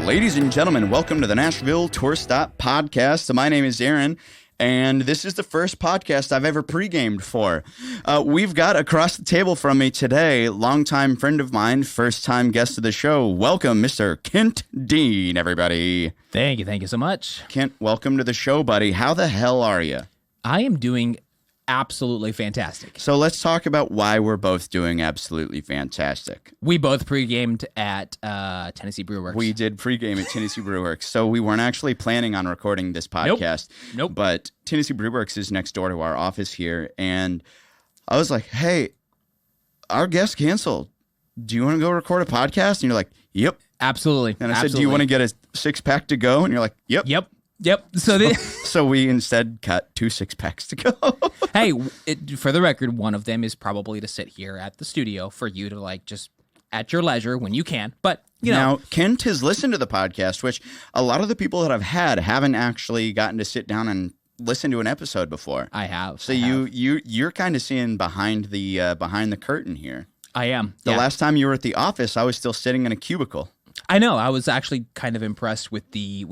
Ladies and gentlemen, welcome to the Nashville Tour Stop podcast. My name is Aaron, and this is the first podcast I've ever pre-gamed for. We've got across the table from me today, longtime friend of mine, first-time guest of the show. Welcome, Mr. Kent Dean, everybody. Thank you so much. Kent, welcome to the show, buddy. How the hell are you? I am doing absolutely fantastic. So let's talk about why we're both doing absolutely fantastic. We both pre-gamed at Tennessee Brewworks. We did pre-game at Tennessee Brewworks, so we weren't actually planning on recording this podcast. Nope. But Tennessee Brewworks is next door to our office here, and I was like, hey, our guest canceled. Do you want to go record a podcast? And you're like, yep. Absolutely. And I said, do you want to get a six-pack to go? And you're like, yep. Yep. So we instead cut 2 6-packs to go. Hey, for the record, one of them is probably to sit here at the studio for you to like just at your leisure when you can. But you know, now Kent has listened to the podcast, which a lot of the people that I've had haven't actually gotten to sit down and listen to an episode before. I have. So you're kind of seeing behind the curtain here. I am. The last time you were at the office, I was still sitting in a cubicle. I know. I was actually kind of impressed with the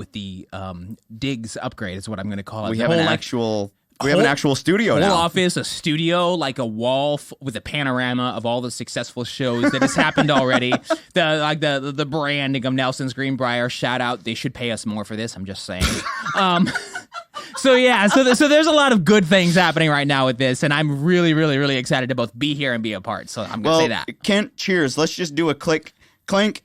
digs upgrade is what I'm going to call it. We have an actual studio now. Whole office, a studio, like a wall with a panorama of all the successful shows that has happened already. The branding of Nelson's Greenbrier. Shout out. They should pay us more for this. I'm just saying. So there's a lot of good things happening right now with this, and I'm really, really, really excited to both be here and be a part. So I'm going to say that. Kent, cheers. Let's just do a click, clink.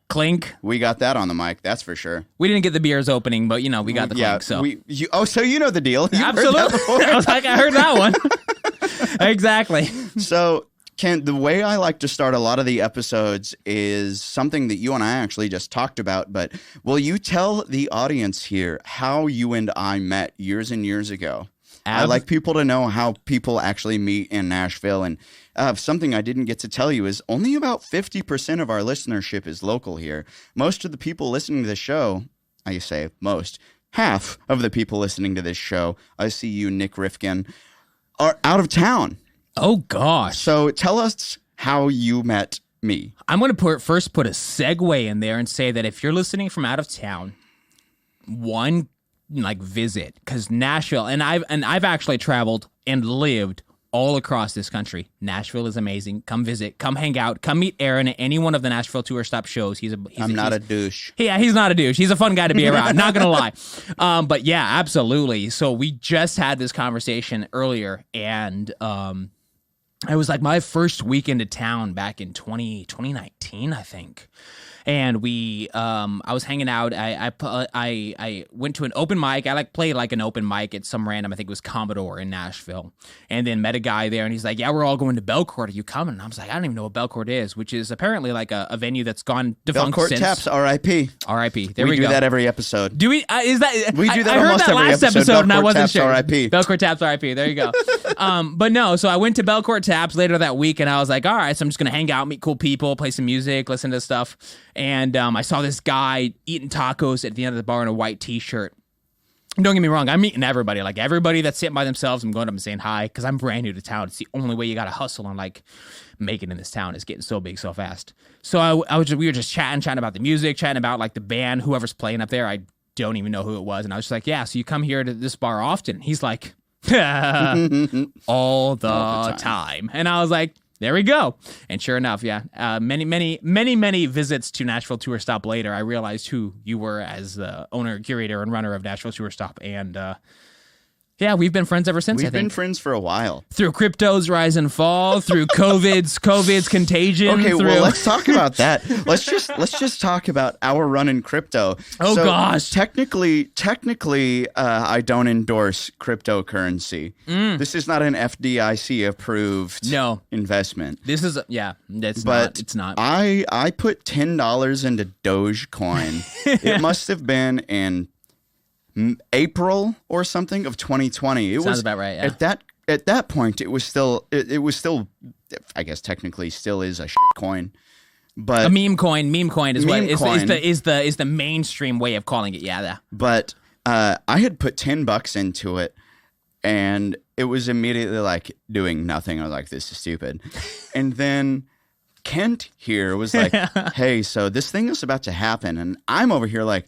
Clink. We got that on the mic, that's for sure. We didn't get the beers opening, but we got the clink. So so you know the deal. You've Absolutely. Heard that before. I was like, I heard that one. Exactly. So, Kent, the way I like to start a lot of the episodes is something that you and I actually just talked about. But will you tell the audience here how you and I met years and years ago? I like people to know how people actually meet in Nashville. And something I didn't get to tell you is only about 50% of our listenership is local here. Most of the people listening to the show, I say most, half of the people listening to this show, I see you, Nick Rifkin, are out of town. Oh, gosh. So tell us how you met me. I'm going to first put a segue in there and say that if you're listening from out of town, visit, because Nashville, and I've actually traveled and lived all across this country. Nashville is amazing. Come visit, come hang out, come meet Aaron at any one of the Nashville Tour Stop shows. I'm not a douche. Yeah, he's not a douche. He's a fun guy to be around. Not gonna lie. But yeah, absolutely. So we just had this conversation earlier, and it was like my first week into town back in 2019, I think. And I was hanging out. I went to an open mic. I played an open mic at some random, I think it was Commodore in Nashville, and then met a guy there, and he's like, "Yeah, we're all going to Belcourt. Are you coming?" And I was like, "I don't even know what Belcourt is," which is apparently like a venue that's gone defunct Belcourt since. Taps, R.I.P. R.I.P. There we go. We do that every episode. Do we? Is that? We do that I heard almost that every last episode. episode, and I wasn't Taps, sure. R.I.P. Belcourt Taps, R.I.P. There you go. But no, so I went to Belcourt Taps later that week, and I was like, all right, so I'm just gonna hang out, meet cool people, play some music, listen to stuff, and I saw this guy eating tacos at the end of the bar in a white t-shirt. Don't get me wrong, I'm meeting everybody. Like everybody that's sitting by themselves, I'm going up and saying hi because I'm brand new to town. It's the only way you got to hustle and make it in this town is getting so big so fast. So we were just chatting about the music, chatting about the band, whoever's playing up there. I don't even know who it was, and I was just like, yeah. So you come here to this bar often? He's like, all the time. And I was like, there we go. And sure enough, yeah, many visits to Nashville Tour Stop later, I realized who you were as the owner, curator, and runner of Nashville Tour Stop. And yeah, we've been friends ever since. We've been friends for a while. Through crypto's rise and fall, through COVID's contagion. Okay, well, let's talk about that. Let's just talk about our run in crypto. Oh, so gosh. Technically, I don't endorse cryptocurrency. This is not an FDIC approved investment. This is it's not. I put $10 into Dogecoin. It must have been in April or something of 2020. It sounds about right. Yeah. At that point, it was still, I guess technically still is a shit coin, but a meme coin. Meme coin is the mainstream way of calling it. Yeah. But I had put $10 into it, and it was immediately doing nothing. I was like, this is stupid. And then Kent here was like, hey, so this thing is about to happen. And I'm over here like,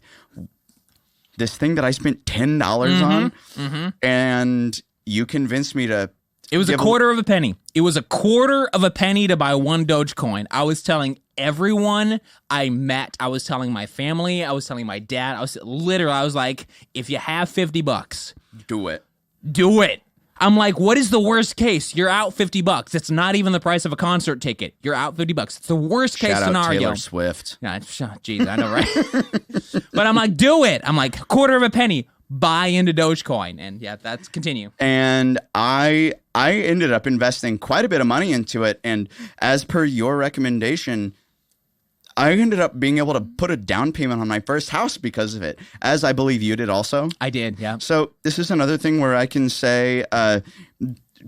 this thing that I spent $10 on, and you convinced me to. It was a quarter of a penny. It was a quarter of a penny to buy one Dogecoin. I was telling everyone I met. I was telling my family. I was telling my dad. I was like, if you have $50, do it. Do it. I'm like, what is the worst case? You're out $50. It's not even the price of a concert ticket. You're out $50. It's the worst case Shout scenario. Out Taylor Swift. Yeah, jeez, I know, right? But I'm like, do it. I'm like, quarter of a penny. Buy into Dogecoin. And yeah, that's continue. And I ended up investing quite a bit of money into it. And as per your recommendation, I ended up being able to put a down payment on my first house because of it, as I believe you did also. I did, yeah. So this is another thing where I can say,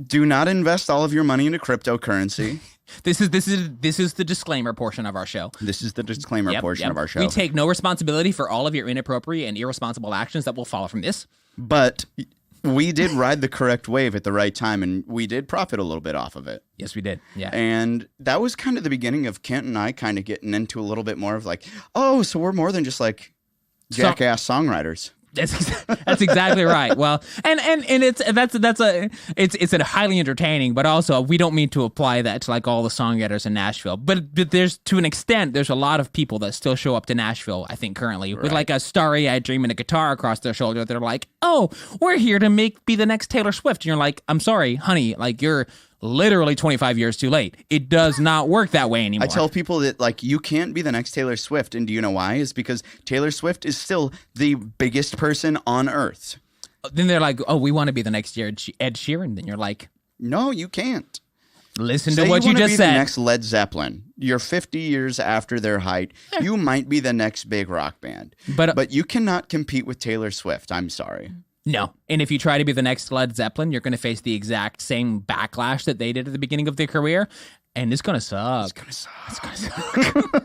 do not invest all of your money into cryptocurrency. This is the disclaimer portion of our show. This is the disclaimer portion of our show. We take no responsibility for all of your inappropriate and irresponsible actions that will follow from this. But we did ride the correct wave at the right time, and we did profit a little bit off of it. Yes, we did. Yeah. And that was kind of the beginning of Kent and I kind of getting into a little bit more of like, oh, so we're more than just like jackass songwriters. That's exactly right. Well, and it's a highly entertaining, but also we don't mean to apply that to like all the songwriters in Nashville. But there's, to an extent, there's a lot of people that still show up to Nashville, I think, currently with like a starry-eyed dream and a guitar across their shoulder. They're like, oh, we're here to be the next Taylor Swift. And you're like, I'm sorry, honey, like you're literally 25 years too late. It does not work that way anymore. I tell people that like you can't be the next Taylor Swift, and do you know why? It's because Taylor Swift is still the biggest person on earth. Then they're like, oh, we want to be the next Ed Sheeran. Then you're like, no, you can't. Listen to what you just said. The next Led Zeppelin. You're 50 years after their height. You might be the next big rock band, but you cannot compete with Taylor Swift. I'm sorry. No. And if you try to be the next Led Zeppelin, you're going to face the exact same backlash that they did at the beginning of their career. And it's going to suck. It's going to suck.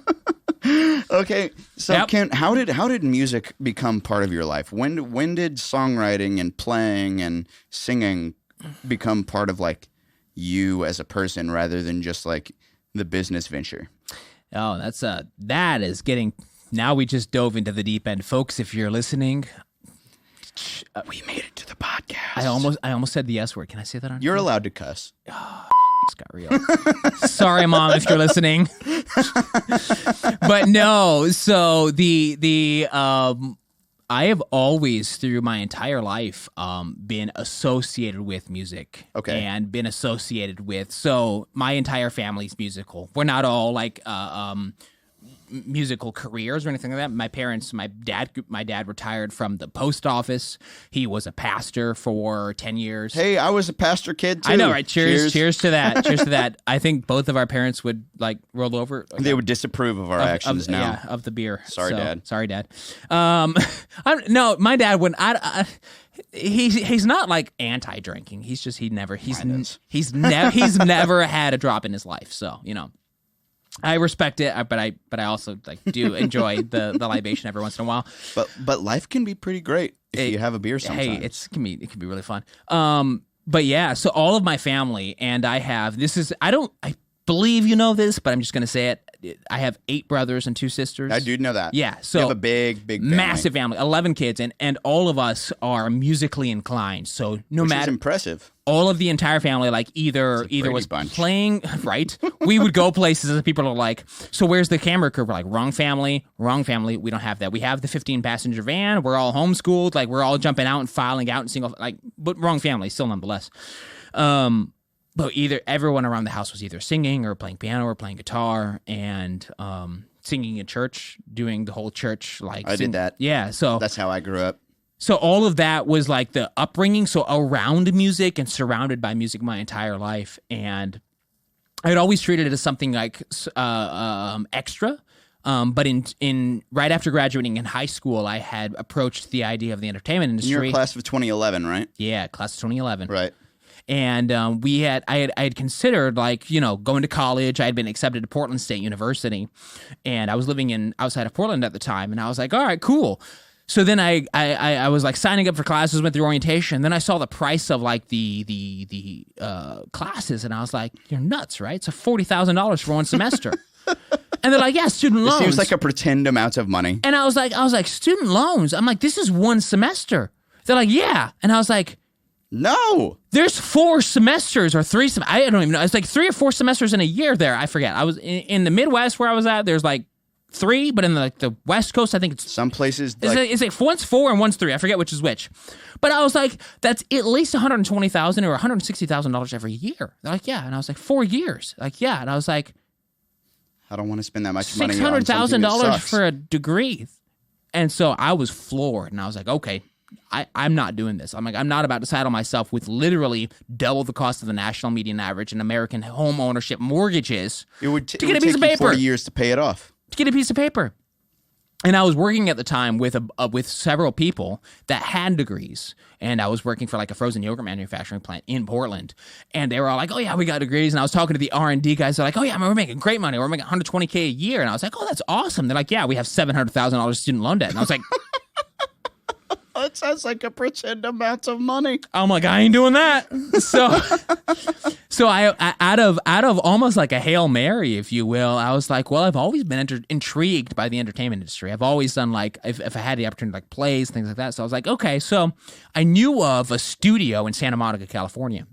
Okay. So Kent, how did music become part of your life? When did songwriting and playing and singing become part of like you as a person rather than just like the business venture? Oh, that is getting, now we just dove into the deep end. Folks, if you're listening, we made it to the podcast. I almost said the S word. Can I say that on? You're allowed to cuss. Oh, it's got real. Sorry, Mom, if you're listening. But no, so I have always, through my entire life, been associated with music. Okay. And been associated with, so my entire family's musical. We're not all like musical careers or anything like that. My parents, my dad retired from the post office. He was a pastor for 10 years. Hey, I was a pastor kid too. I know, right? Cheers to that. Cheers to that. I think both of our parents would like roll over. They would disapprove of our actions now. Yeah, of the beer. Sorry, Dad. Sorry, Dad. No, my dad wouldn't. He's not like anti-drinking. He's never had a drop in his life. So, you know. I respect it, but I also like do enjoy the libation every once in a while. But life can be pretty great if you have a beer sometimes. Hey, it can be really fun. But yeah, so all of my family and I believe you know this, but I'm just gonna say it. I have 8 brothers and 2 sisters. I do know that. Yeah, so you have a big family. Massive family, 11 kids, and all of us are musically inclined. So Which is impressive. All of the entire family, like either was playing, right? We would go places and people are like, so where's the camera crew? We're like, wrong family. We don't have that. We have the 15-passenger van. We're all homeschooled. Like we're all jumping out and filing out and single, like, but wrong family still nonetheless. But everyone around the house was either singing or playing piano or playing guitar and singing in church, doing the whole church. Like I did that. Yeah. So that's how I grew up. So all of that was like the upbringing. So around music and surrounded by music my entire life. And I had always treated it as something like extra. But in right after graduating in high school, I had approached the idea of the entertainment industry. You're class of 2011, right? Yeah, class of 2011. Right. And I had considered like, you know, going to college. I had been accepted to Portland State University and I was living outside of Portland at the time. And I was like, all right, cool. So then I was like signing up for classes, went through orientation. Then I saw the price of like the classes, and I was like, "You're nuts, right? It's $40,000 for one semester." And they're like, "Yeah, student loans." It seems like a pretend amount of money. And I was like, "Student loans?" I'm like, "This is one semester." They're like, "Yeah," and I was like, "No, there's 4 semesters or 3. I don't even know. It's like 3 or 4 semesters in a year. There, I forget. I was in the Midwest where I was at. There's like 3, but in the West Coast, I think it's some places. It's like one's 4 and one's 3. I forget which is which. But I was like, that's at least $120,000 or $160,000 every year. They're like, yeah, and I was like, 4 years. Like, yeah, and I was like, I don't want to spend that much money. $600,000 for a degree, and so I was floored, and I was like, okay. I'm not doing this. I'm like, I'm not about to saddle myself with literally double the cost of the national median average in American home ownership mortgages to get a piece of paper. 40 years to pay it off. To get a piece of paper. And I was working at the time with several people that had degrees, and I was working for like a frozen yogurt manufacturing plant in Portland, and they were all like, "Oh yeah, we got degrees." And I was talking to the R&D guys. They're like, "Oh yeah, we're making great money. We're making $120K a year." And I was like, "Oh, that's awesome." They're like, "Yeah, we have $700,000 student loan debt." And I was like, it sounds like a pretend amount of money. I'm like, I ain't doing that. So I out of almost like a Hail Mary, if you will, I was like, well, I've always been intrigued by the entertainment industry. I've always done like, if I had the opportunity, like plays, things like that. So I was like, okay. So I knew of a studio in Santa Monica, California,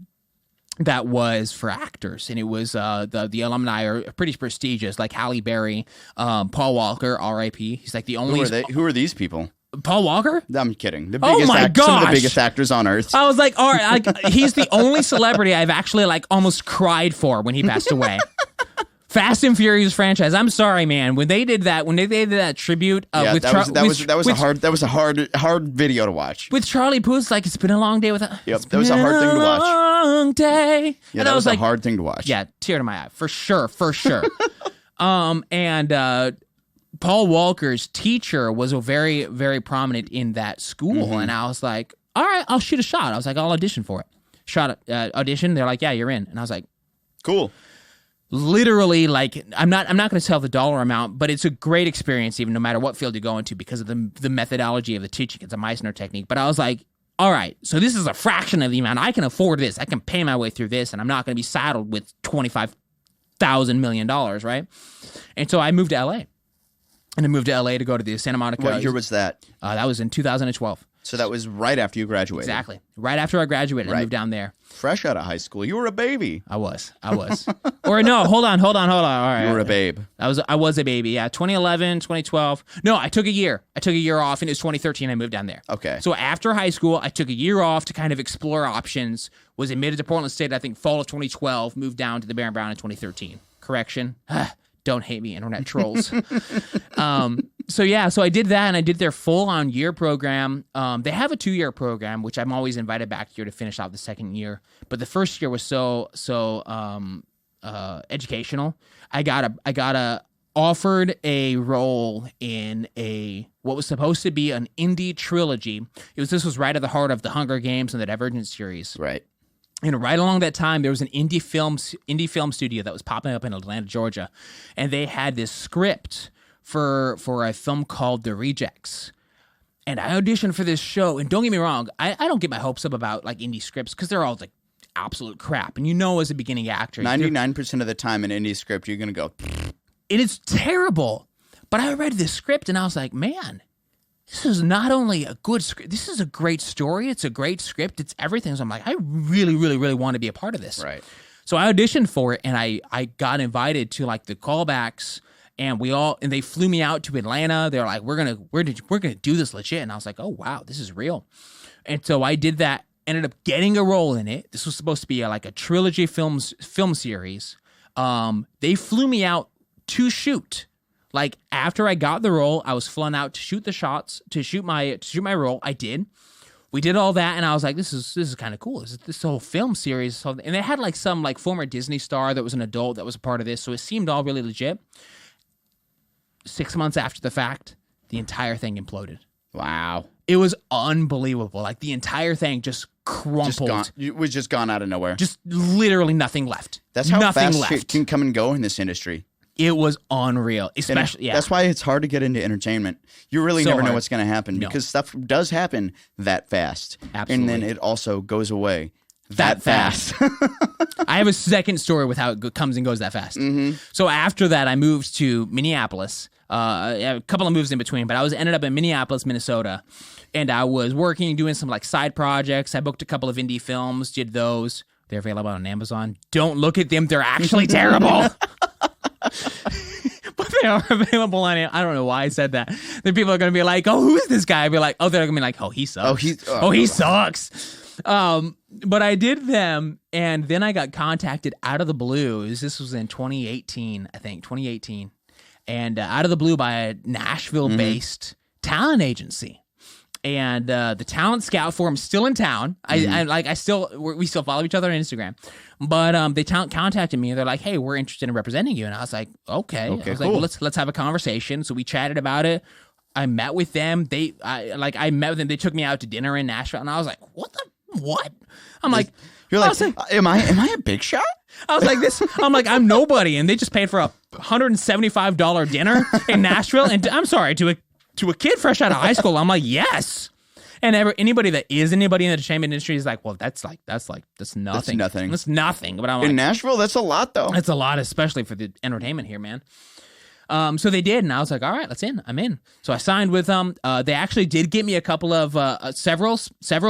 that was for actors, and it was the alumni are pretty prestigious, like Halle Berry, Paul Walker, R.I.P. He's like the only. Who are these people? Paul Walker? I'm kidding. Oh my gosh. Some of the biggest actors on earth. I was like, all right, he's the only celebrity I've actually like almost cried for when he passed away. Fast and Furious franchise. I'm sorry, man. When they did that tribute with that was a hard video to watch. With Charlie Puth, like it's been a long day with that. Yep, that was a hard thing to watch. Long day. Yeah, that was like, a hard thing to watch. Yeah, tear to my eye for sure. Paul Walker's teacher was a very, very prominent in that school, and I was like, all right, I'll shoot a shot. I was like, I'll audition for it. Audition. They're like, yeah, you're in. And I was like, cool. Literally, like, I'm not going to tell the dollar amount, but it's a great experience, even no matter what field you go into, because of the methodology of the teaching. It's a Meissner technique. But I was like, all right, so this is a fraction of the amount. I can afford this. I can pay my way through this, and I'm not going to be saddled with $25,000 million, right? And so I moved to LA. And I moved to LA to go to the Santa Monica. What year was that? That was in 2012. So that was right after you graduated. Exactly. Right after I graduated, I moved down there. Fresh out of high school. You were a baby. I was. Or no, hold on. All right. You were a babe. I was a baby. Yeah. 2011, 2012. No, I took a year. I took a year off, and it was 2013. I moved down there. Okay. So after high school, I took a year off to kind of explore options. Was admitted to Portland State, I think, fall of 2012. Moved down to the Barron Brown in 2013. Correction. Don't hate me, internet trolls. So I did that, and I did their full-on year program. They have a 2-year program, which I'm always invited back here to finish out the second year. But the first year was so educational. I got offered a role in what was supposed to be an indie trilogy. This was right at the heart of the Hunger Games and the Divergent series. Right. And right along that time, there was an indie film studio that was popping up in Atlanta, Georgia, and they had this script for a film called The Rejects. And I auditioned for this show, and don't get me wrong, I don't get my hopes up about like indie scripts because they're all like absolute crap. And as a beginning actor, 99% of the time in indie script, you're gonna go. It is terrible. But I read this script, and I was like, man. This is not only a good script, this is a great story. It's a great script. It's everything. So I'm like, I really, really, really want to be a part of this. Right. So I auditioned for it, and I got invited to like the callbacks, and they flew me out to Atlanta. They're like, we're gonna do this legit. And I was like, oh wow, this is real. And so I did that. Ended up getting a role in it. This was supposed to be like a trilogy film series. They flew me out to shoot. Like after I got the role, I was flown out to shoot the shots, to shoot my role. I did. We did all that, and I was like, "This is kind of cool. This whole film series." And they had like some like former Disney star that was an adult that was a part of this, so it seemed all really legit. 6 months after the fact, the entire thing imploded. Wow, it was unbelievable. Like the entire thing just crumpled. It was just gone out of nowhere. Just literally nothing left. That's how fast it can come and go in this industry. It was unreal, especially That's why it's hard to get into entertainment. You really So never know hard. what's going to happen because stuff does happen that fast. Absolutely. And then it also goes away that fast. I have a second story with how it comes and goes that fast. Mm-hmm. So after that, I moved to Minneapolis. A couple of moves in between, but I ended up in Minneapolis, Minnesota, and I was working, doing some like side projects. I booked a couple of indie films, did those. They're available on Amazon. Don't look at them; they're actually terrible. But they are available on it. I don't know why I said that. Then people are going to be like, "Oh, who is this guy?" I'll be like, "Oh, they're going to be like, oh, he sucks. He sucks." But I did them, and then I got contacted out of the blue. This was in 2018, I think, 2018, and out of the blue by a Nashville-based talent agency. And the talent scout forum's still in town. We still follow each other on Instagram. But they contacted me and they're like, "Hey, we're interested in representing you." And I was like, "Okay." I was like, "Well, let's have a conversation." So we chatted about it. I met with them. I met with them. They took me out to dinner in Nashville, and I was like, "What?" I'm like, "You're like, am I a big shot?" I was like, I'm nobody, and they just paid for a $175 dinner in Nashville. And I'm sorry, to a kid fresh out of high school, I'm like, yes. And anybody in the entertainment industry is like, well, that's nothing. That's nothing. But I'm like, in Nashville, that's a lot, though. That's a lot, especially for the entertainment here, man. So they did, and I was like, all right, I'm in. So I signed with them. They actually did get me a couple of several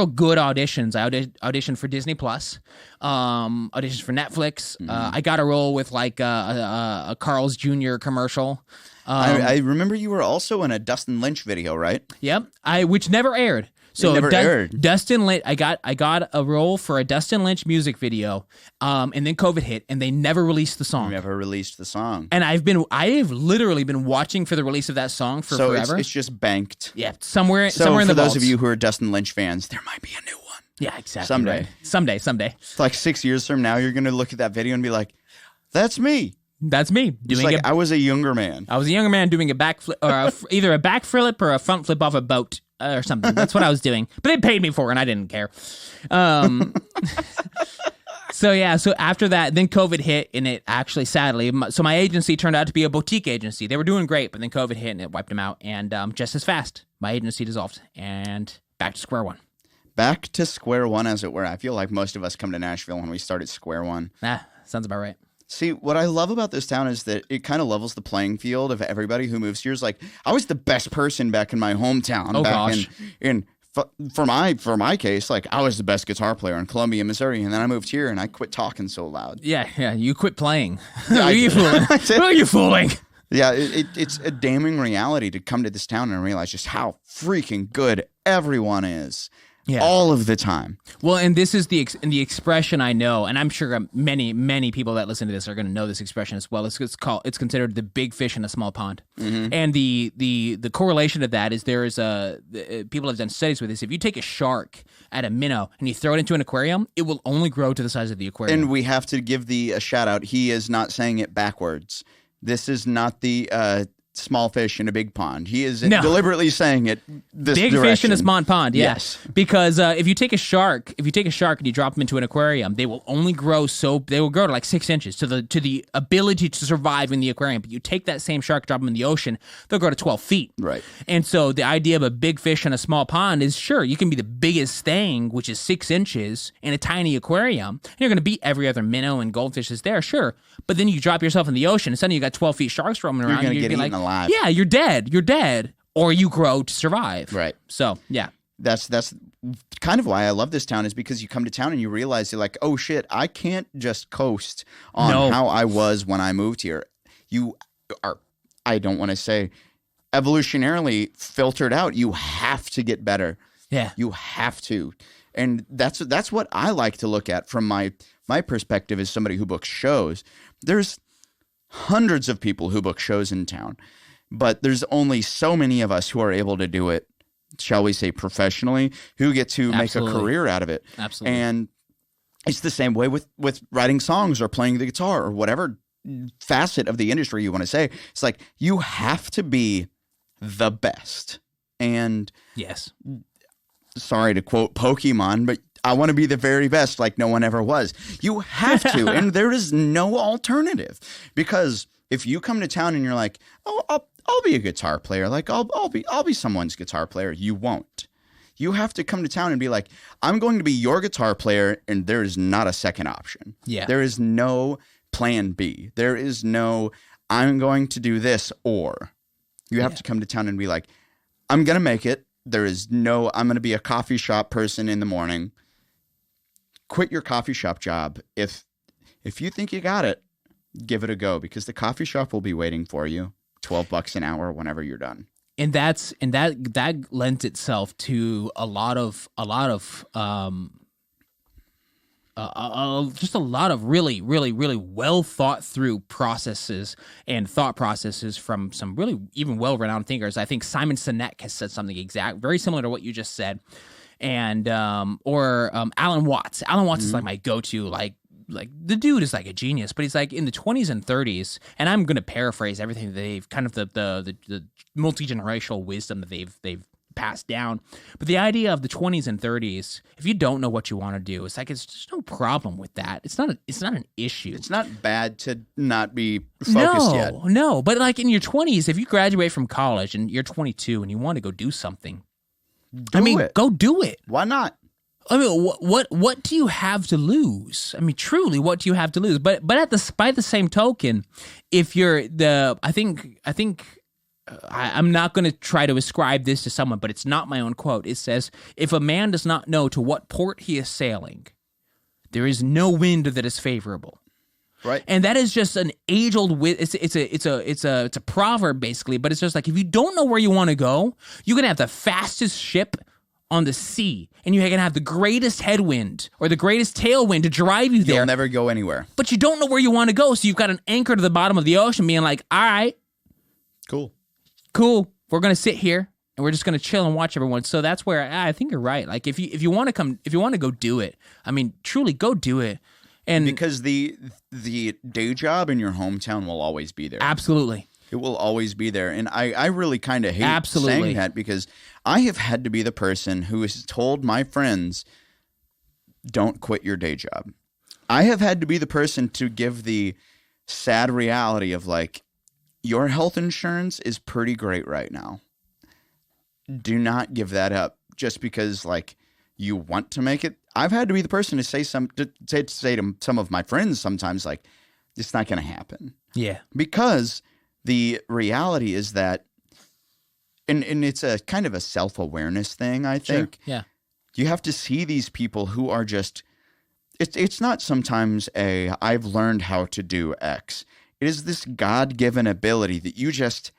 good auditions. I auditioned for Disney Plus, auditions for Netflix. I got a role with like a Carl's Jr. commercial. I remember you were also in a Dustin Lynch video, right? Yep. Which never aired. So aired. Dustin Lynch, I got a role for a Dustin Lynch music video, and then COVID hit, and they never released the song. And I've literally been watching for the release of that song for forever. It's just banked. Yeah, somewhere in the So for those vaults. of you who are Dustin Lynch fans, there might be a new one. Yeah, exactly. Someday. Right. Someday. It's like 6 years from now, you're going to look at that video and be like, "That's me." That's me doing I was a younger man. I was a younger man doing a backflip, or either a backflip or a front flip off a boat or something. That's what I was doing. But they paid me for it, and I didn't care. So after that, then COVID hit, and it actually, sadly, so my agency turned out to be a boutique agency. They were doing great, but then COVID hit, and it wiped them out. And just as fast, my agency dissolved, and back to square one. Back to square one, as it were. I feel like most of us come to Nashville when we start at square one. Sounds about right. See, what I love about this town is that it kind of levels the playing field of everybody who moves here. It's like, I was the best person back in my hometown. Oh, back gosh. For my case, like, I was the best guitar player in Columbia, Missouri, and then I moved here and I quit talking so loud. Yeah, you quit playing. Who are you fooling? Who are you fooling? Yeah, it's a damning reality to come to this town and realize just how freaking good everyone is. Yeah. All of the time. Well, and this is the expression I know, and I'm sure many people that listen to this are going to know this expression as well. It's considered the big fish in a small pond, and the correlation to that is people have done studies with this. If you take a shark at a minnow and you throw it into an aquarium, it will only grow to the size of the aquarium. And we have to give a shout out. He is not saying it backwards. This is not the small fish in a big pond. He is deliberately saying it this big direction. Fish in a small pond. Yeah. Yes, because if you take a shark and you drop them into an aquarium, they will only grow to like 6 inches to the ability to survive in the aquarium. But you take that same shark, drop them in the ocean, they'll grow to 12 feet. Right. And so the idea of a big fish in a small pond is, sure, you can be the biggest thing, which is 6 inches in a tiny aquarium. And you're going to beat every other minnow and goldfish that's there, sure. But then you drop yourself in the ocean, and suddenly you got 12 feet sharks roaming around. You're going to get eaten alive. Yeah, you're dead, or you grow to survive. Right. So, yeah. That's kind of why I love this town, is because you come to town and you realize you're like, oh shit, I can't just coast on how I was when I moved here. You are, I don't want to say evolutionarily filtered out. You have to get better. Yeah. You have to. And that's what I like to look at from my perspective as somebody who books shows. There's hundreds of people who book shows in town, but there's only so many of us who are able to do it, shall we say, professionally, who get to make a career out of it. Absolutely. And it's the same way with writing songs or playing the guitar or whatever facet of the industry you want to say. It's like, you have to be the best. And yes, sorry to quote Pokemon, but I want to be the very best like no one ever was. You have to, and there is no alternative. Because if you come to town and you're like, oh, I'll be a guitar player, like I'll be someone's guitar player, you won't. You have to come to town and be like, I'm going to be your guitar player, and there is not a second option. Yeah. There is no plan B. There is no, I'm going to do this, or you have to come to town and be like, I'm going to make it. There is no, I'm going to be a coffee shop person in the morning. Quit your coffee shop job. If you think you got it, give it a go, because the coffee shop will be waiting for you. $12 an hour whenever you're done. And that lends itself to a lot of just a lot of really, really, really well thought through processes and thought processes from some really even well-renowned thinkers. I think Simon Sinek has said something very similar to what you just said. And or Alan Watts. Alan Watts is like my go-to, like the dude is like a genius, but he's like in the 20s and 30s, and I'm going to paraphrase everything they've kind of the multi-generational wisdom that they've passed down. But the idea of the 20s and 30s, if you don't know what you want to do, it's like, it's just no problem with that. It's not an issue. It's not bad to not be focused yet. No, but like in your 20s, if you graduate from college and you're 22 and you want to go do something, go do it. Why not? I mean, what do you have to lose? I mean, truly, what do you have to lose? But by the same token, if you're I'm not going to try to ascribe this to someone, but it's not my own quote. It says, "If a man does not know to what port he is sailing, there is no wind that is favorable." Right. And that is just an age-old. It's a proverb basically, but it's just like, if you don't know where you want to go, you're gonna have the fastest ship on the sea, and you're gonna have the greatest headwind or the greatest tailwind to drive you there. You'll never go anywhere. But you don't know where you want to go, so you've got an anchor to the bottom of the ocean, being like, "All right, cool. We're gonna sit here and we're just gonna chill and watch everyone." So that's where I think you're right. Like if you want to go do it, I mean, truly go do it. And because the day job in your hometown will always be there. Absolutely. It will always be there. And I really kind of hate saying that, because I have had to be the person who has told my friends, don't quit your day job. I have had to be the person to give the sad reality of like, your health insurance is pretty great right now. Do not give that up just because like you want to make it. I've had to be the person to say to some of my friends sometimes, like, it's not going to happen. Yeah. Because the reality is that, and it's a kind of a self-awareness thing, I think. Sure. Yeah. You have to see these people who are just, it's not sometimes I've learned how to do X. It is this God-given ability that you just,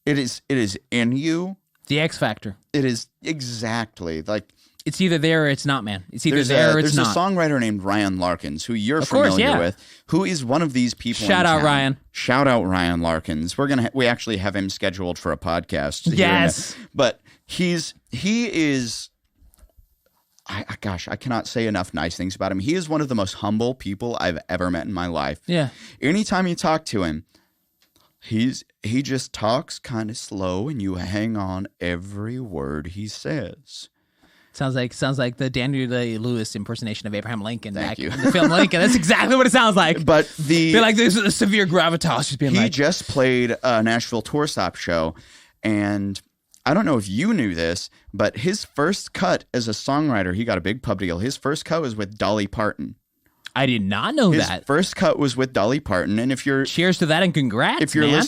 it is in you. The X factor. It is exactly like. It's either there or it's not, man. It's either there or it's not. There's a songwriter named Ryan Larkins, who you're familiar with, who is one of these people. Shout out Ryan. Shout out Ryan Larkins. We actually have him scheduled for a podcast. Yes. But he is. Gosh, I cannot say enough nice things about him. He is one of the most humble people I've ever met in my life. Yeah. Anytime you talk to him, he just talks kind of slow, and you hang on every word he says. Sounds like the Daniel Day-Lewis impersonation of Abraham Lincoln Thank you. in the film Lincoln. That's exactly what it sounds like. But feel like there's a severe gravitas just being he just played a Nashville Tour Stop show, and I don't know if you knew this, but his first cut as a songwriter, he got a big pub deal. His first cut was with Dolly Parton. I did not know that. His first cut was with Dolly Parton, and if you're cheers to that and congrats, man.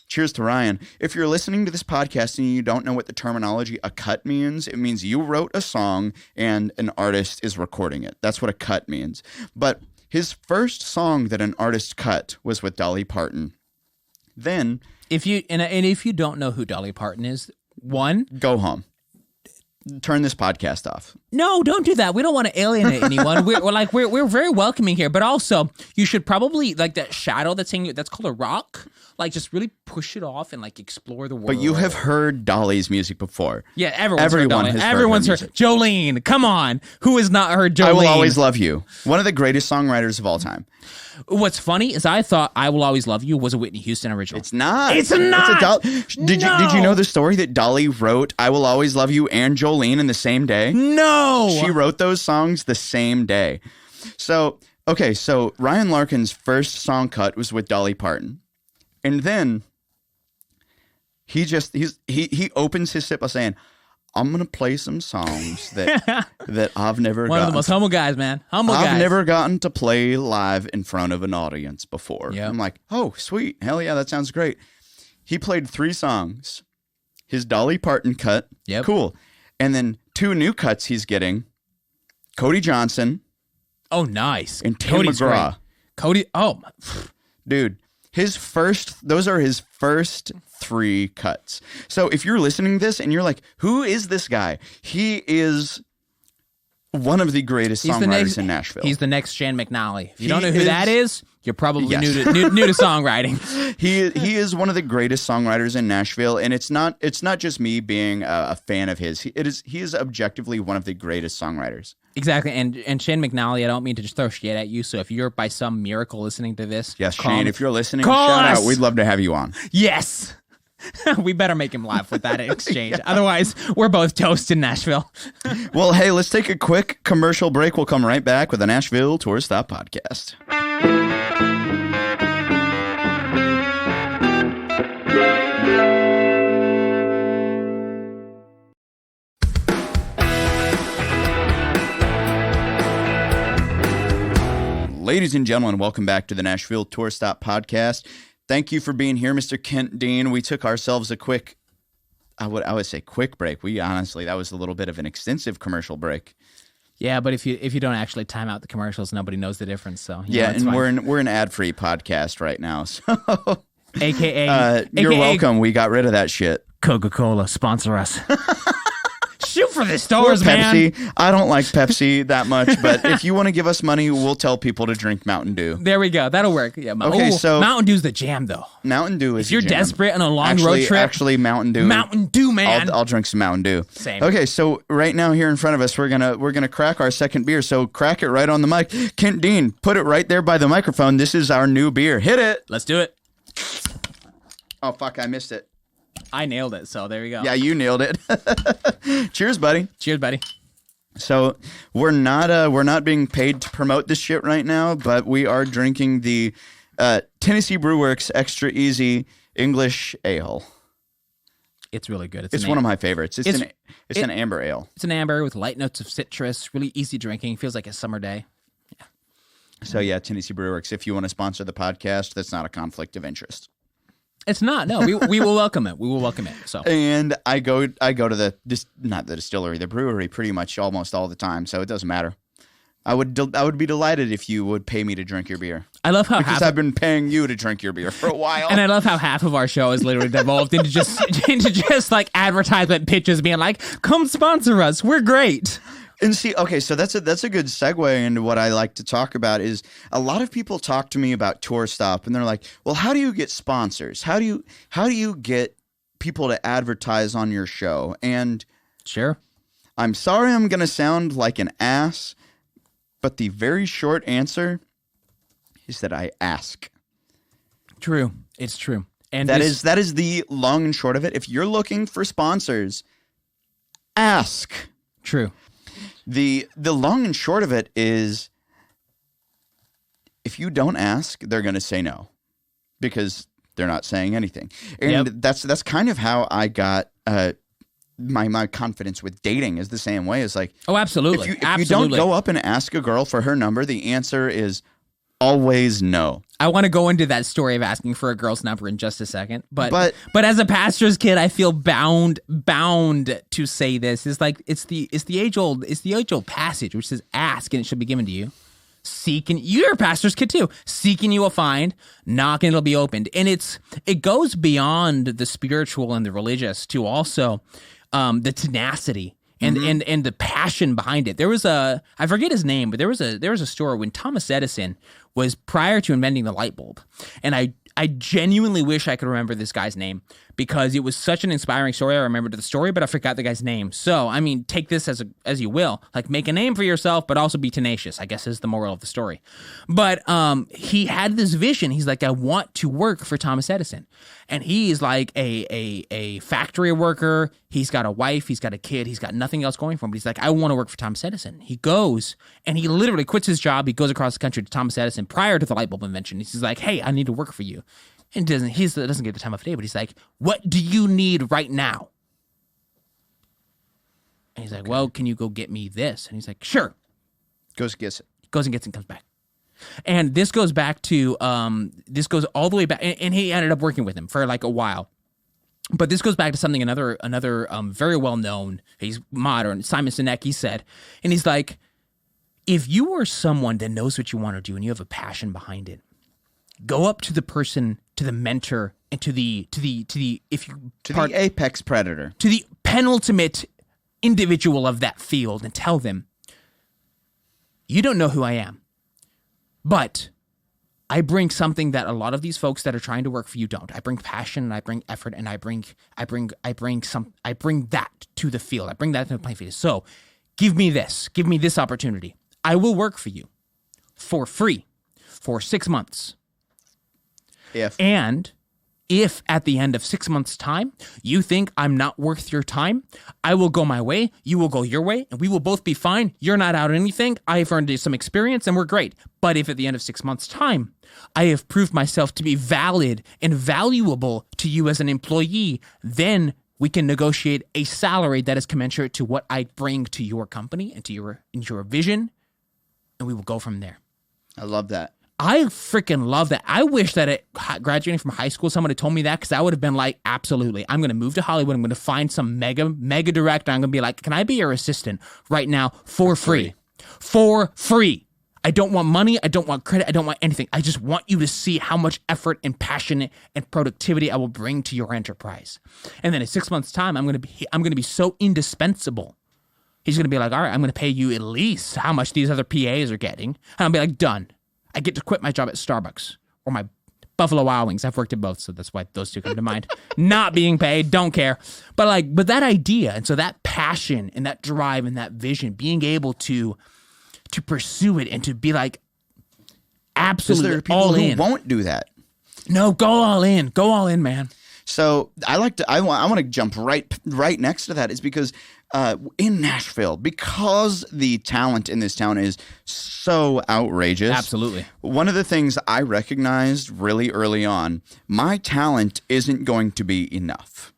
Cheers to Ryan. If you're listening to this podcast and you don't know what the terminology a cut means, it means you wrote a song and an artist is recording it. That's what a cut means. But his first song that an artist cut was with Dolly Parton. Then, if you don't know who Dolly Parton is, go home. Turn this podcast off. No, don't do that. We don't want to alienate anyone. We're very welcoming here, but also you should probably like that shadow that's called a rock. Like just really push it off and like explore the world. But you have heard Dolly's music before. Yeah, everyone's heard Jolene. Come on, who has not heard Jolene? I Will Always Love You. One of the greatest songwriters of all time. What's funny is I thought I Will Always Love You was a Whitney Houston original. It's not. It's not. Did you know the story that Dolly wrote I Will Always Love You and Jolene Jolene in the same day. No! She wrote those songs the same day. So, okay, so Ryan Larkin's first song cut was with Dolly Parton. And then he opens his set by saying, I'm going to play some songs that I've never One of the most humble guys, man. I've never gotten to play live in front of an audience before. Yep. I'm like, oh, sweet. Hell yeah, that sounds great. He played 3 songs. His Dolly Parton cut. Yep. Cool. And then 2 new cuts he's getting. Cody Johnson. Oh, nice. And Tim Cody's McGraw. great. Cody, Dude, those are his first 3 cuts. So if you're listening to this and you're like, who is this guy? He is one of the greatest songwriters in Nashville. He's the next Shane McNally. If you don't know who that is, you're probably new to songwriting. He is one of the greatest songwriters in Nashville, and it's not just me being a fan of his. He is objectively one of the greatest songwriters. Exactly, and Shane McNally, I don't mean to just throw shit at you, so if you're by some miracle listening to this... Yes, Shane, if you're listening, shout out. We'd love to have you on. Yes! We better make him laugh with that exchange. Yeah. Otherwise, we're both toast in Nashville. Well, hey, let's take a quick commercial break. We'll come right back with the Nashville Tour Stop podcast. Ladies and gentlemen, welcome back to the Nashville Tour Stop podcast. Thank you for being here, Mr. Kent Dean. We took ourselves a quick, I would say quick break. That was a little bit of an extensive commercial break. Yeah, but if you don't actually time out the commercials, nobody knows the difference. So yeah, and fine. we're an ad-free podcast right now. So AKA you're welcome. We got rid of that shit. Coca-Cola, sponsor us. Shoot for the stars, Pepsi. Man. I don't like Pepsi that much, but if you want to give us money, we'll tell people to drink Mountain Dew. There we go. That'll work. Yeah. Okay, so Mountain Dew's the jam, though. Mountain Dew is. If you're desperate on a long road trip, actually Mountain Dew. Mountain Dew, man. I'll drink some Mountain Dew. Same. Okay, so right now here in front of us, we're gonna crack our second beer. So crack it right on the mic. Kent Dean, put it right there by the microphone. This is our new beer. Hit it. Let's do it. Oh fuck! I missed it. I nailed it, so there we go. Yeah, you nailed it. Cheers, buddy. Cheers, buddy. So we're not being paid to promote this shit right now, but we are drinking the Tennessee Brew Works Extra Easy English Ale. It's really good. It's one of my favorites. It's an amber ale. It's an amber with light notes of citrus. Really easy drinking. Feels like a summer day. Yeah. So yeah, Tennessee Brew Works. If you want to sponsor the podcast, that's not a conflict of interest. It's not. No, we will welcome it. We will welcome it. So, and I go to not the distillery, the brewery, pretty much almost all the time. So it doesn't matter. I would be delighted if you would pay me to drink your beer. I love how I've been paying you to drink your beer for a while. And I love how half of our show is literally devolved into just like advertisement pitches, being like, "Come sponsor us. We're great." And see, okay, so that's a good segue into what I like to talk about. Is a lot of people talk to me about Tour Stop, and they're like, "Well, how do you get sponsors? How do you get people to advertise on your show?" And sure, I'm sorry, I'm gonna sound like an ass, but the very short answer is that I ask. True, it's true, and that is the long and short of it. If you're looking for sponsors, ask. True. The long and short of it is, if you don't ask, they're going to say no, because they're not saying anything. And that's kind of how I got my confidence with dating is the same way. It's like, oh, absolutely. If you don't go up and ask a girl for her number, the answer is always no. I want to go into that story of asking for a girl's number in just a second, but as a pastor's kid, I feel bound to say this. It's like it's the age old passage which says, "Ask and it shall be given to you. Seek and you're a pastor's kid too. Seek and you will find. Knock and it'll be opened." And it goes beyond the spiritual and the religious to also the tenacity. And the passion behind it. There was I forget his name, but there was a story when Thomas Edison was prior to inventing the light bulb. And I genuinely wish I could remember this guy's name, because it was such an inspiring story. I remembered the story, but I forgot the guy's name. So, I mean, take this as you will. Like, make a name for yourself, but also be tenacious, I guess is the moral of the story. But he had this vision. He's like, I want to work for Thomas Edison. And he's like a factory worker. He's got a wife. He's got a kid. He's got nothing else going for him. But he's like, I want to work for Thomas Edison. He goes and he literally quits his job. He goes across the country to Thomas Edison prior to the light bulb invention. He's like, hey, I need to work for you. And he doesn't get the time of day, but he's like, what do you need right now? And he's like, well, can you go get me this? And he's like, sure. Goes gets it. Goes and gets it and comes back. And this goes back to, this goes all the way back. And he ended up working with him for like a while. But this goes back to something another very well known, he's modern, Simon Sinek, he said. And he's like, if you are someone that knows what you want to do and you have a passion behind it, go up to the person, to the mentor, and to the apex predator, to the penultimate individual of that field, and tell them, you don't know who I am, but I bring something that a lot of these folks that are trying to work for you don't. I bring passion, and I bring effort, and I bring that to the field. I bring that to the playing field. So give me this opportunity. I will work for you for free for 6 months. If at the end of 6 months' time, you think I'm not worth your time, I will go my way, you will go your way, and we will both be fine. You're not out anything. I've earned some experience, and we're great. But if at the end of 6 months' time, I have proved myself to be valid and valuable to you as an employee, then we can negotiate a salary that is commensurate to what I bring to your company and to your vision, and we will go from there. I love that. I freaking love that. I wish that at graduating from high school, someone had told me that, because I would have been like, absolutely. I'm going to move to Hollywood. I'm going to find some mega director. I'm going to be like, can I be your assistant right now for free? For free. I don't want money. I don't want credit. I don't want anything. I just want you to see how much effort and passion and productivity I will bring to your enterprise. And then in 6 months' time, I'm going to be so indispensable. He's going to be like, all right, I'm going to pay you at least how much these other PAs are getting. And I'll be like, done. I get to quit my job at Starbucks or my Buffalo Wild Wings. I've worked at both, so that's why those two come to mind. Not being paid, don't care. But that idea, and so that passion and that drive and that vision, being able to pursue it and to be like absolutely there are people all who in. won't do that. No, go all in. Go all in, man. So I want to jump right next to that, is because in Nashville, because the talent in this town is so outrageous. Absolutely. One of the things I recognized really early on, my talent isn't going to be enough.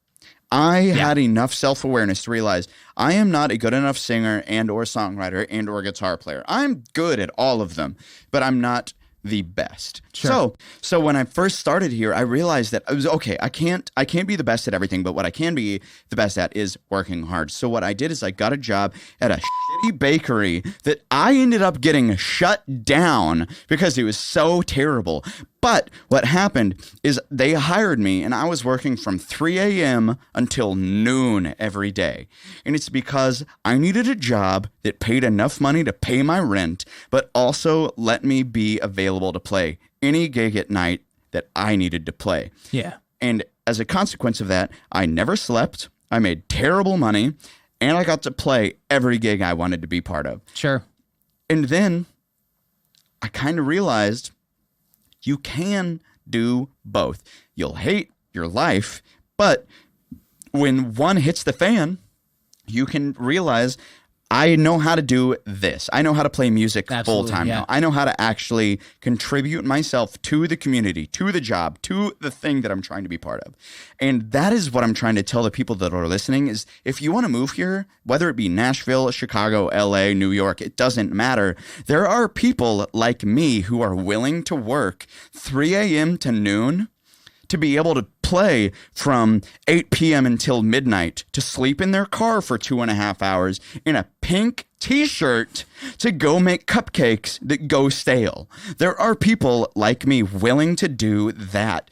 I had enough self-awareness to realize I am not a good enough singer and or songwriter and or guitar player. I'm good at all of them, but I'm not the best. Sure. So when I first started here, I realized that I was okay. I can't be the best at everything, but what I can be the best at is working hard. So what I did is I got a job at a shitty bakery that I ended up getting shut down because it was so terrible. But what happened is they hired me, and I was working from 3 a.m. until noon every day. And it's because I needed a job that paid enough money to pay my rent, but also let me be available to play any gig at night that I needed to play. Yeah. And as a consequence of that, I never slept, I made terrible money, and I got to play every gig I wanted to be part of. Sure. And then I kind of realized you can do both. You'll hate your life, but when one hits the fan, you can realize, I know how to do this. I know how to play music full-time now. I know how to actually contribute myself to the community, to the job, to the thing that I'm trying to be part of. And that is what I'm trying to tell the people that are listening is, if you want to move here, whether it be Nashville, Chicago, LA, New York, it doesn't matter. There are people like me who are willing to work 3 a.m. to noon to be able to play from 8 p.m. until midnight, to sleep in their car for 2.5 hours in a pink t-shirt to go make cupcakes that go stale. There are people like me willing to do that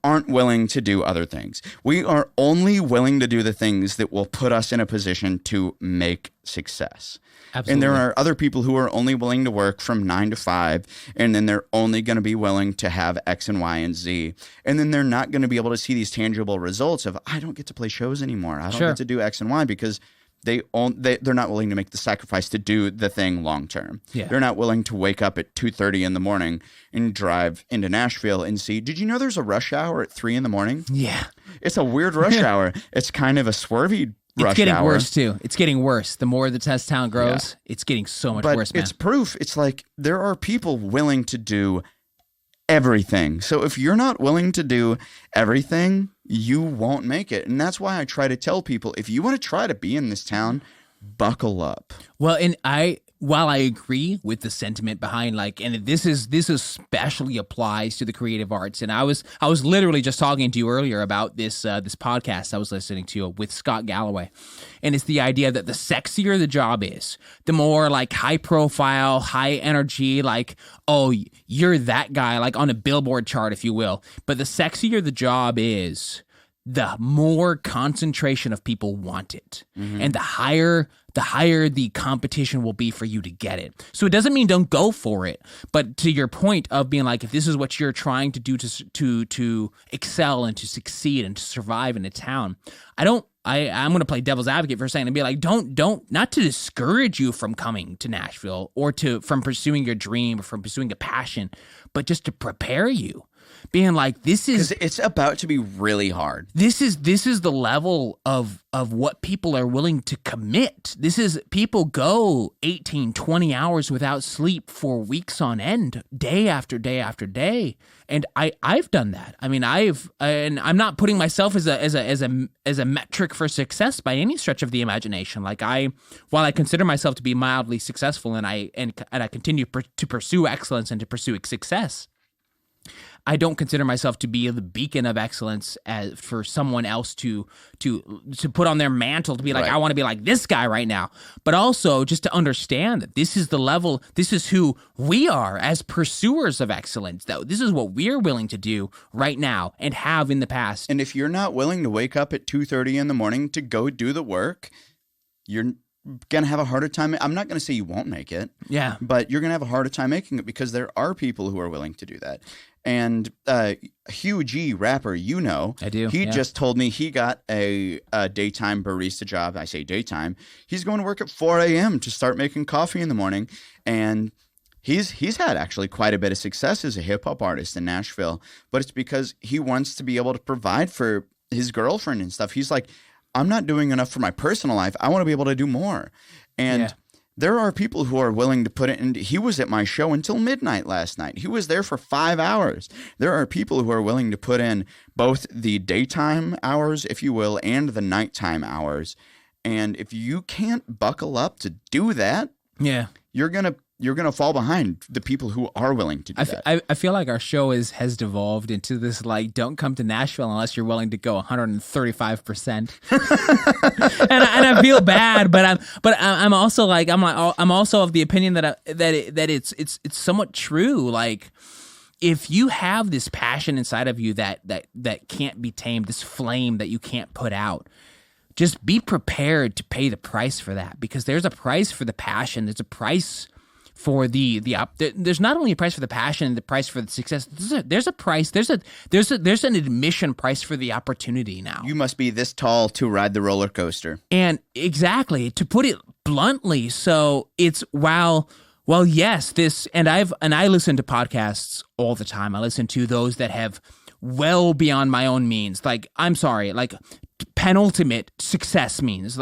aren't willing to do other things. We are only willing to do the things that will put us in a position to make success. Absolutely. And there are other people who are only willing to work from 9 to 5, and then they're only going to be willing to have X and Y and Z. And then they're not going to be able to see these tangible results of, I don't get to play shows anymore. I don't get to do X and Y because they're not willing to make the sacrifice to do the thing long term. Yeah. They're not willing to wake up at 2:30 in the morning and drive into Nashville and see, did you know there's a rush hour at 3 in the morning? Yeah. It's a weird rush hour. It's kind of a swervy rush hour. It's getting worse too. It's getting worse. The more the test town grows, it's getting so much worse, man. It's proof. It's like there are people willing to do everything. So if you're not willing to do everything, you won't make it. And that's why I try to tell people, if you want to try to be in this town, buckle up. Well, and while I agree with the sentiment behind and this especially applies to the creative arts. And I was literally just talking to you earlier about this podcast I was listening to with Scott Galloway. And it's the idea that the sexier the job is, the more high profile, high energy, oh, you're that guy, on a Billboard chart, if you will. But the sexier the job is, the more concentration of people want it. Mm-hmm. And the higher the competition will be for you to get it. So it doesn't mean don't go for it, but to your point of being if this is what you're trying to do to excel and to succeed and to survive in a town, I'm going to play devil's advocate for a second and be don't not to discourage you from coming to Nashville or from pursuing your dream or from pursuing a passion, but just to prepare you. Being this is... Because it's about to be really hard. This is the level of what people are willing to commit. This is... People go 18, 20 hours without sleep for weeks on end, day after day after day. And I've done that. I mean, and I'm not putting myself as a metric for success by any stretch of the imagination. While I consider myself to be mildly successful and I continue to pursue excellence and to pursue success, I don't consider myself to be the beacon of excellence for someone else to put on their mantle to be I want to be like this guy right now. But also just to understand that this is the level, this is who we are as pursuers of excellence. That this is what we're willing to do right now and have in the past. And if you're not willing to wake up at 2:30 in the morning to go do the work, you're going to have a harder time. I'm not going to say you won't make it. Yeah. But you're going to have a harder time making it because there are people who are willing to do that. And Hugh G, rapper, I do. He just told me he got a daytime barista job. I say daytime. He's going to work at 4 a.m. to start making coffee in the morning. And he's had actually quite a bit of success as a hip hop artist in Nashville. But it's because he wants to be able to provide for his girlfriend and stuff. He's like, I'm not doing enough for my personal life. I want to be able to do more. And there are people who are willing to put it in. He was at my show until midnight last night. He was there for 5 hours. There are people who are willing to put in both the daytime hours, if you will, and the nighttime hours. And if you can't buckle up to do that, you're gonna fall behind the people who are willing to do that. I feel like our show has devolved into this don't come to Nashville unless you're willing to go 135%. and I feel bad, but I'm also I'm also of the opinion that it's somewhat true. If you have this passion inside of you that can't be tamed, this flame that you can't put out, just be prepared to pay the price for that, because there's a price for the passion. There's a price for there's not only a price for the passion and the price for the success. There's a price. There's an admission price for the opportunity now. You must be this tall to ride the roller coaster. And exactly, to put it bluntly, so it's yes, this, and I listen to podcasts all the time. I listen to those that have well beyond my own means. I'm sorry, penultimate success means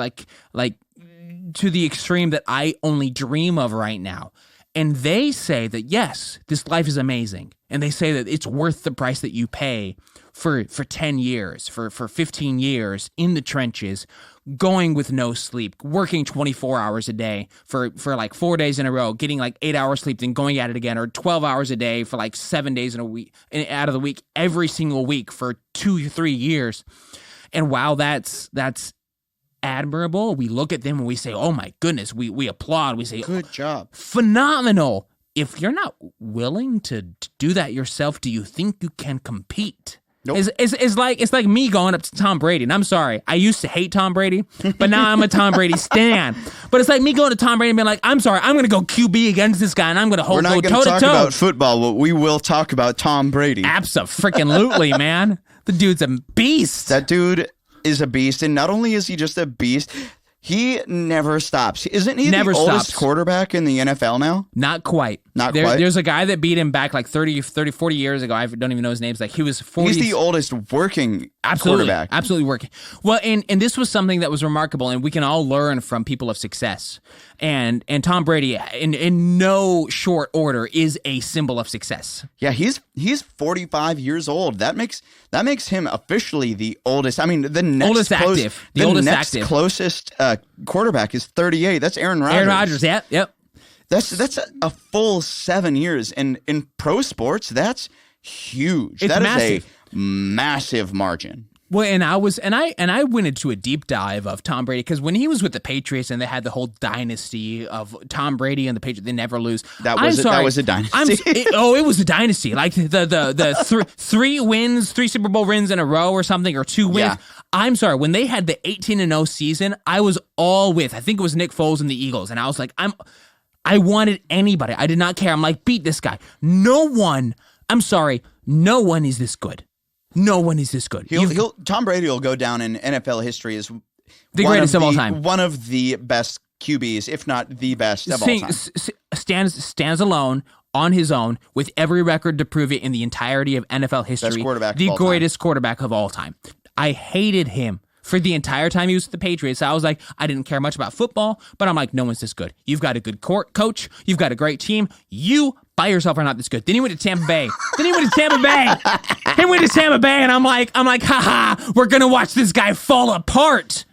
to the extreme that I only dream of right now. And they say that, yes, this life is amazing. And they say that it's worth the price that you pay for 10 years, for 15 years in the trenches, going with no sleep, working 24 hours a day for 4 days in a row, getting 8 hours sleep, then going at it again, or 12 hours a day for 7 days in a week, out of the week, every single week for 2 or 3 years. And while that's admirable. We look at them and we say, oh my goodness, we applaud. We say, Good job. phenomenal. If you're not willing to do that yourself, do you think you can compete? Nope. It's like me going up to Tom Brady, and I'm sorry, I used to hate Tom Brady, but now I'm a Tom Brady stan. But it's like me going to Tom Brady and being like, I'm sorry, I'm going to go QB against this guy, and I'm going to We're not go going toe to to talk toe. about football, but we will talk about Tom Brady. Abso-freaking-lutely, man. The dude's a beast. That dude is a beast, and not only is he just a beast, he never stops. Isn't he Never the oldest stops. quarterback in the NFL now? Not quite. Not quite? There's a guy that beat him back like 30, 40 years ago. I don't even know his name. Like he was 40. He's the oldest working quarterback. Absolutely working. Well, and this was something that was remarkable, and we can all learn from people of success. And Tom Brady, in no short order, is a symbol of success. Yeah, he's 45 years old. That makes him officially the oldest. I mean, the next closest quarterback is 38. That's Aaron Rodgers. Aaron Rodgers, yep. That's a full 7 years, and in pro sports, that's huge. It's massive. Is a massive margin. Well, and I went into a deep dive of Tom Brady because when he was with the Patriots and they had the whole dynasty of Tom Brady and the Patriots, they never lose. That was a dynasty. It was a dynasty. Like the three Super Bowl wins in a row or something, or 2 wins. Yeah. I'm sorry, when they had the 18-0 season, I was all with. I think it was Nick Foles and the Eagles, and I was like, I wanted anybody. I did not care. I'm like, beat this guy. No one is this good. No one is this good. Tom Brady will go down in NFL history as the greatest of all time. One of the best QBs, if not the best of all time. Stands alone on his own with every record to prove it in the entirety of NFL history. Best quarterback the of all time. greatest quarterback of all time. I hated him for the entire time he was with the Patriots. I was like, I didn't care much about football, but I'm like, no one's this good. You've got a good coach. You've got a great team. You by yourself are not this good. Then he went to Tampa Bay. He went to Tampa Bay, and I'm like, haha, we're gonna watch this guy fall apart.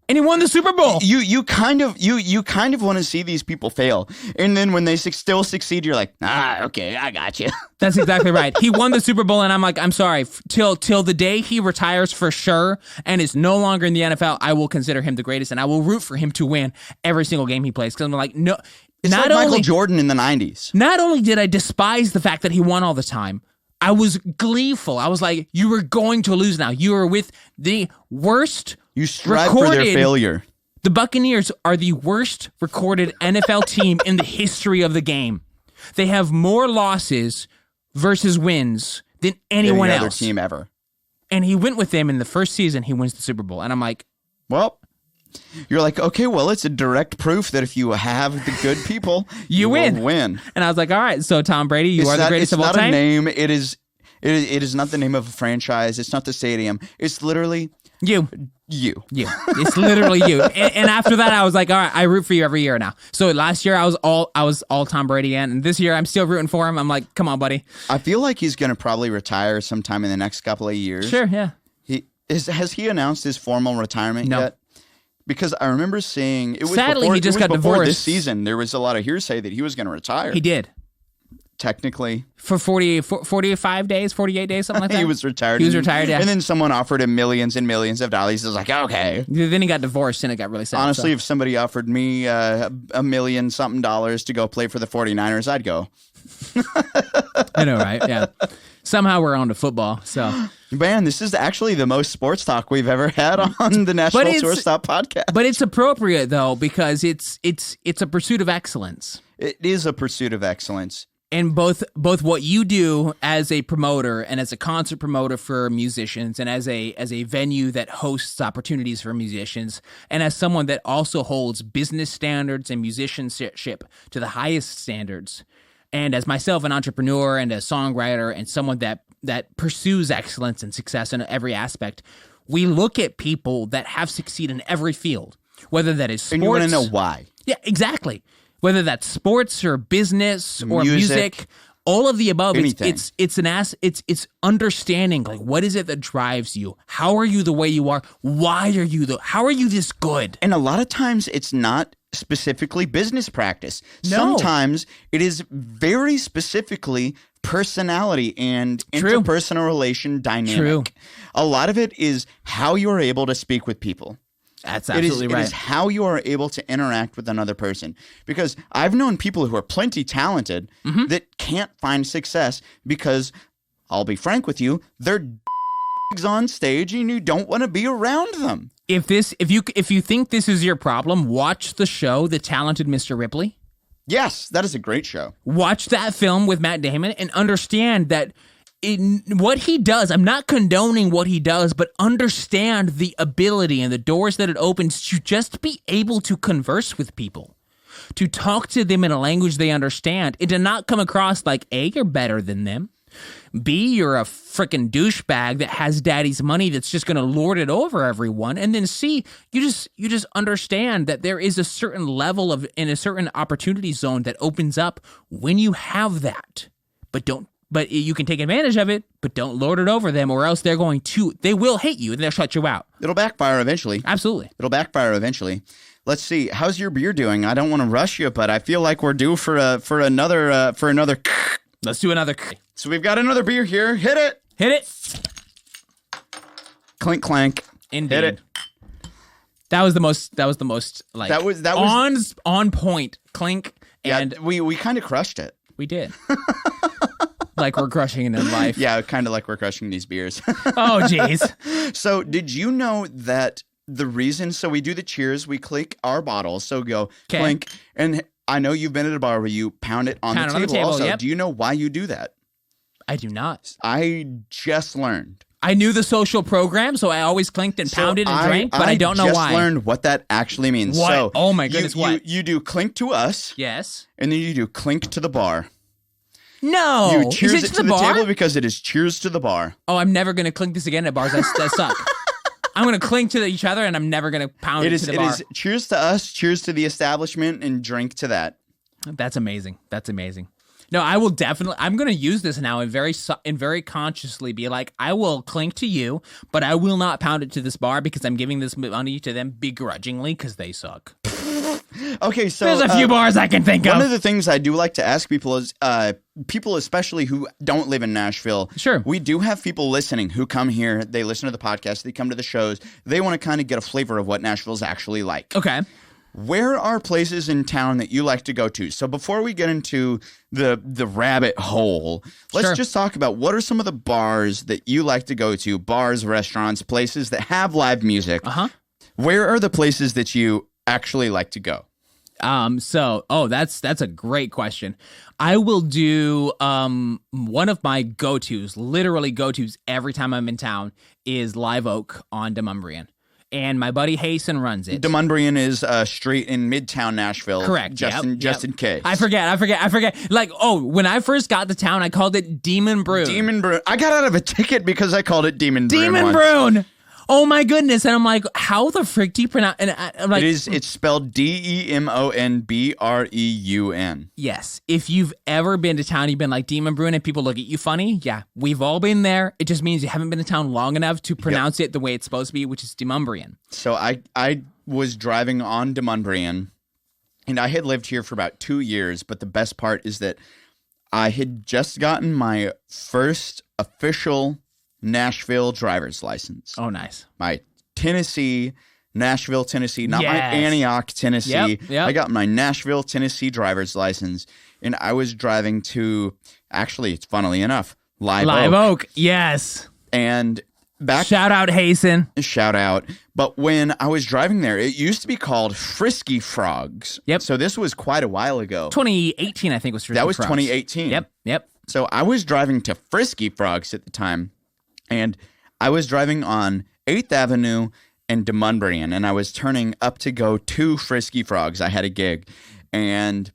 And he won the Super Bowl. You kind of want to see these people fail, and then when they still succeed, you're like, okay, I got you. That's exactly right. He won the Super Bowl, and I'm like, I'm sorry. Till the day he retires for sure and is no longer in the NFL, I will consider him the greatest, and I will root for him to win every single game he plays. Because I'm like, no. It's not like Michael Jordan in the 90s. Not only did I despise the fact that he won all the time, I was gleeful. I was like, you were going to lose now. You are with the worst. You strive for their failure. The Buccaneers are the worst recorded NFL team in the history of the game. They have more losses versus wins than anyone else. Any other team ever. And he went with them in the first season. He wins the Super Bowl. And I'm like, well, you're like, okay, well, it's a direct proof that if you have the good people, you win. Will win. And I was like, all right, so Tom Brady, you are the greatest of all time. It's not a name. It is not the name of a franchise. It's not the stadium. It's literally you. It's literally you. And after that, I was like, all right, I root for you every year now. So last year I was all Tom Brady again, and this year I'm still rooting for him. I'm like, come on, buddy. I feel like he's going to probably retire sometime in the next couple of years. Sure, yeah. Has he announced his formal retirement yet? Because I remember seeing it was sadly before, he just got before divorced this season. There was a lot of hearsay that he was going to retire. He did. Technically. For 45 days, 48 days, something like that. He was retired. Yeah. And then someone offered him millions and millions of dollars. He was like, okay. Then he got divorced and it got really sad. Honestly, if somebody offered me $1 million something to go play for the 49ers, I'd go. I know, right? Yeah. Somehow we're on to football. So, man, this is actually the most sports talk we've ever had on the Nashville Tour Stop podcast. But it's appropriate though because it's a pursuit of excellence. It is a pursuit of excellence. And both what you do as a promoter and as a concert promoter for musicians and as a venue that hosts opportunities for musicians and as someone that also holds business standards and musicianship to the highest standards. And as myself, an entrepreneur and a songwriter and someone that pursues excellence and success in every aspect, we look at people that have succeeded in every field, whether that is sports. And you want to know why. Yeah, exactly. Whether that's sports or business or music, all of the above. It's understanding like what is it that drives you? How are you the way you are? Why are you how are you this good? And a lot of times it's not specifically business practice. No. Sometimes it is very specifically personality and interpersonal relation dynamic. True. A lot of it is how you are able to speak with people. That's absolutely right. It is how you are able to interact with another person. Because I've known people who are plenty talented that can't find success because, I'll be frank with you, they're on stage and you don't want to be around them. If you think this is your problem, watch the show The Talented Mr. Ripley. Yes, that is a great show. Watch that film with Matt Damon and understand that what he does, I'm not condoning what he does, but understand the ability and the doors that it opens to just be able to converse with people, to talk to them in a language they understand, and to not come across like, A, you're better than them, B, you're a freaking douchebag that has daddy's money that's just going to lord it over everyone, and then C, you just understand that there is a certain level of in a certain opportunity zone that opens up when you have that, but you can take advantage of it, but don't lord it over them, or else they will hate you and they'll shut you out. It'll backfire eventually. Absolutely. It'll backfire eventually. Let's see. How's your beer doing? I don't want to rush you, but I feel like we're due for another. Let's do another. So we've got another beer here. Hit it. Hit it. Clink clank. Indeed. Hit it. That was the most like that was on point. Clink. And yeah, we kind of crushed it. We did. Like we're crushing it in life. Yeah, kind of like we're crushing these beers. Oh, jeez. So did you know that the reason, so we do the cheers, we clink our bottles, so go clink, and I know you've been at a bar where you pound it on the table also. Yep. Do you know why you do that? I do not. I just learned. I knew the social program, so I always clinked and pounded and drank, but I don't know why. I just learned what that actually means. What? So oh my goodness, what? You do clink to us. Yes. And then you do clink to the bar. No. You cheers it to the table because it is cheers to the bar. Oh, I'm never going to clink this again at bars. That suck. I'm going to clink to each other, and I'm never going to pound it to the bar. It is cheers to us, cheers to the establishment, and drink to that. That's amazing. That's amazing. No, I will definitely. I'm going to use this now and very consciously be like, I will clink to you, but I will not pound it to this bar because I'm giving this money to them begrudgingly because they suck. Okay, so there's a few bars I can think of. One of the things I do like to ask people is, people especially who don't live in Nashville. Sure. We do have people listening who come here. They listen to the podcast. They come to the shows. They want to kind of get a flavor of what Nashville's actually like. Okay. Where are places in town that you like to go to? So before we get into the rabbit hole, let's just talk about what are some of the bars that you like to go to, bars, restaurants, places that have live music. Uh-huh. Where are the places that you actually like to go? That's a great question. I will do one of my go-tos, literally go-tos every time I'm in town is Live Oak on Demumbrian. And my buddy Hasten runs it. Demumbrian is a street in Midtown Nashville. Correct. Just in case. I forget. Like, when I first got to town, I called it Demon Brew. Demon Brew. I got out of a ticket because I called it Demon Brew. Demon Brew. Oh my goodness. And I'm like, how the frick do you pronounce? And I'm like, it's spelled DEMONBREUN. Yes. If you've ever been to town, you've been like Demon Brew and people look at you funny. Yeah. We've all been there. It just means you haven't been to town long enough to pronounce it the way it's supposed to be, which is Demumbrian. So I was driving on Demumbrian and I had lived here for about 2 years. But the best part is that I had just gotten my first official Nashville driver's license. Oh, nice. My Nashville, Tennessee, not my Antioch, Tennessee. Yep. I got my Nashville, Tennessee driver's license, and I was driving to, actually, funnily enough, Live Oak. Yes. And shout out, Hasten. Shout out. But when I was driving there, it used to be called Frisky Frogs. Yep. So this was quite a while ago. 2018, I think, was Frisky Frogs. That was 2018. Yep. So I was driving to Frisky Frogs at the time. And I was driving on 8th Avenue and Demumbrian, and I was turning up to go to Frisky Frogs. I had a gig, and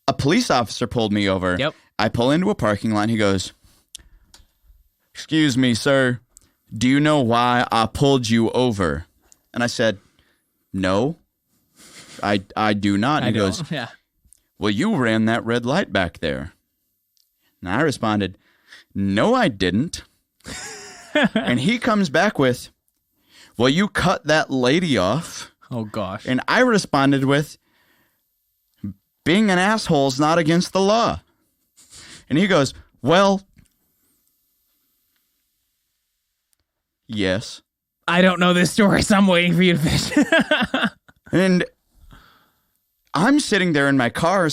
a police officer pulled me over. Yep. I pull into a parking lot, and he goes, "Excuse me, sir, do you know why I pulled you over?" And I said, "No, I do not." And he goes, "Well, you ran that red light back there." And I responded, "No, I didn't." And he comes back with, "Well, you cut that lady off." Oh, gosh. And I responded with, being an asshole is not against the law. And he goes, well, yes. I don't know this story, so I'm waiting for you to finish. And I'm sitting there in my car.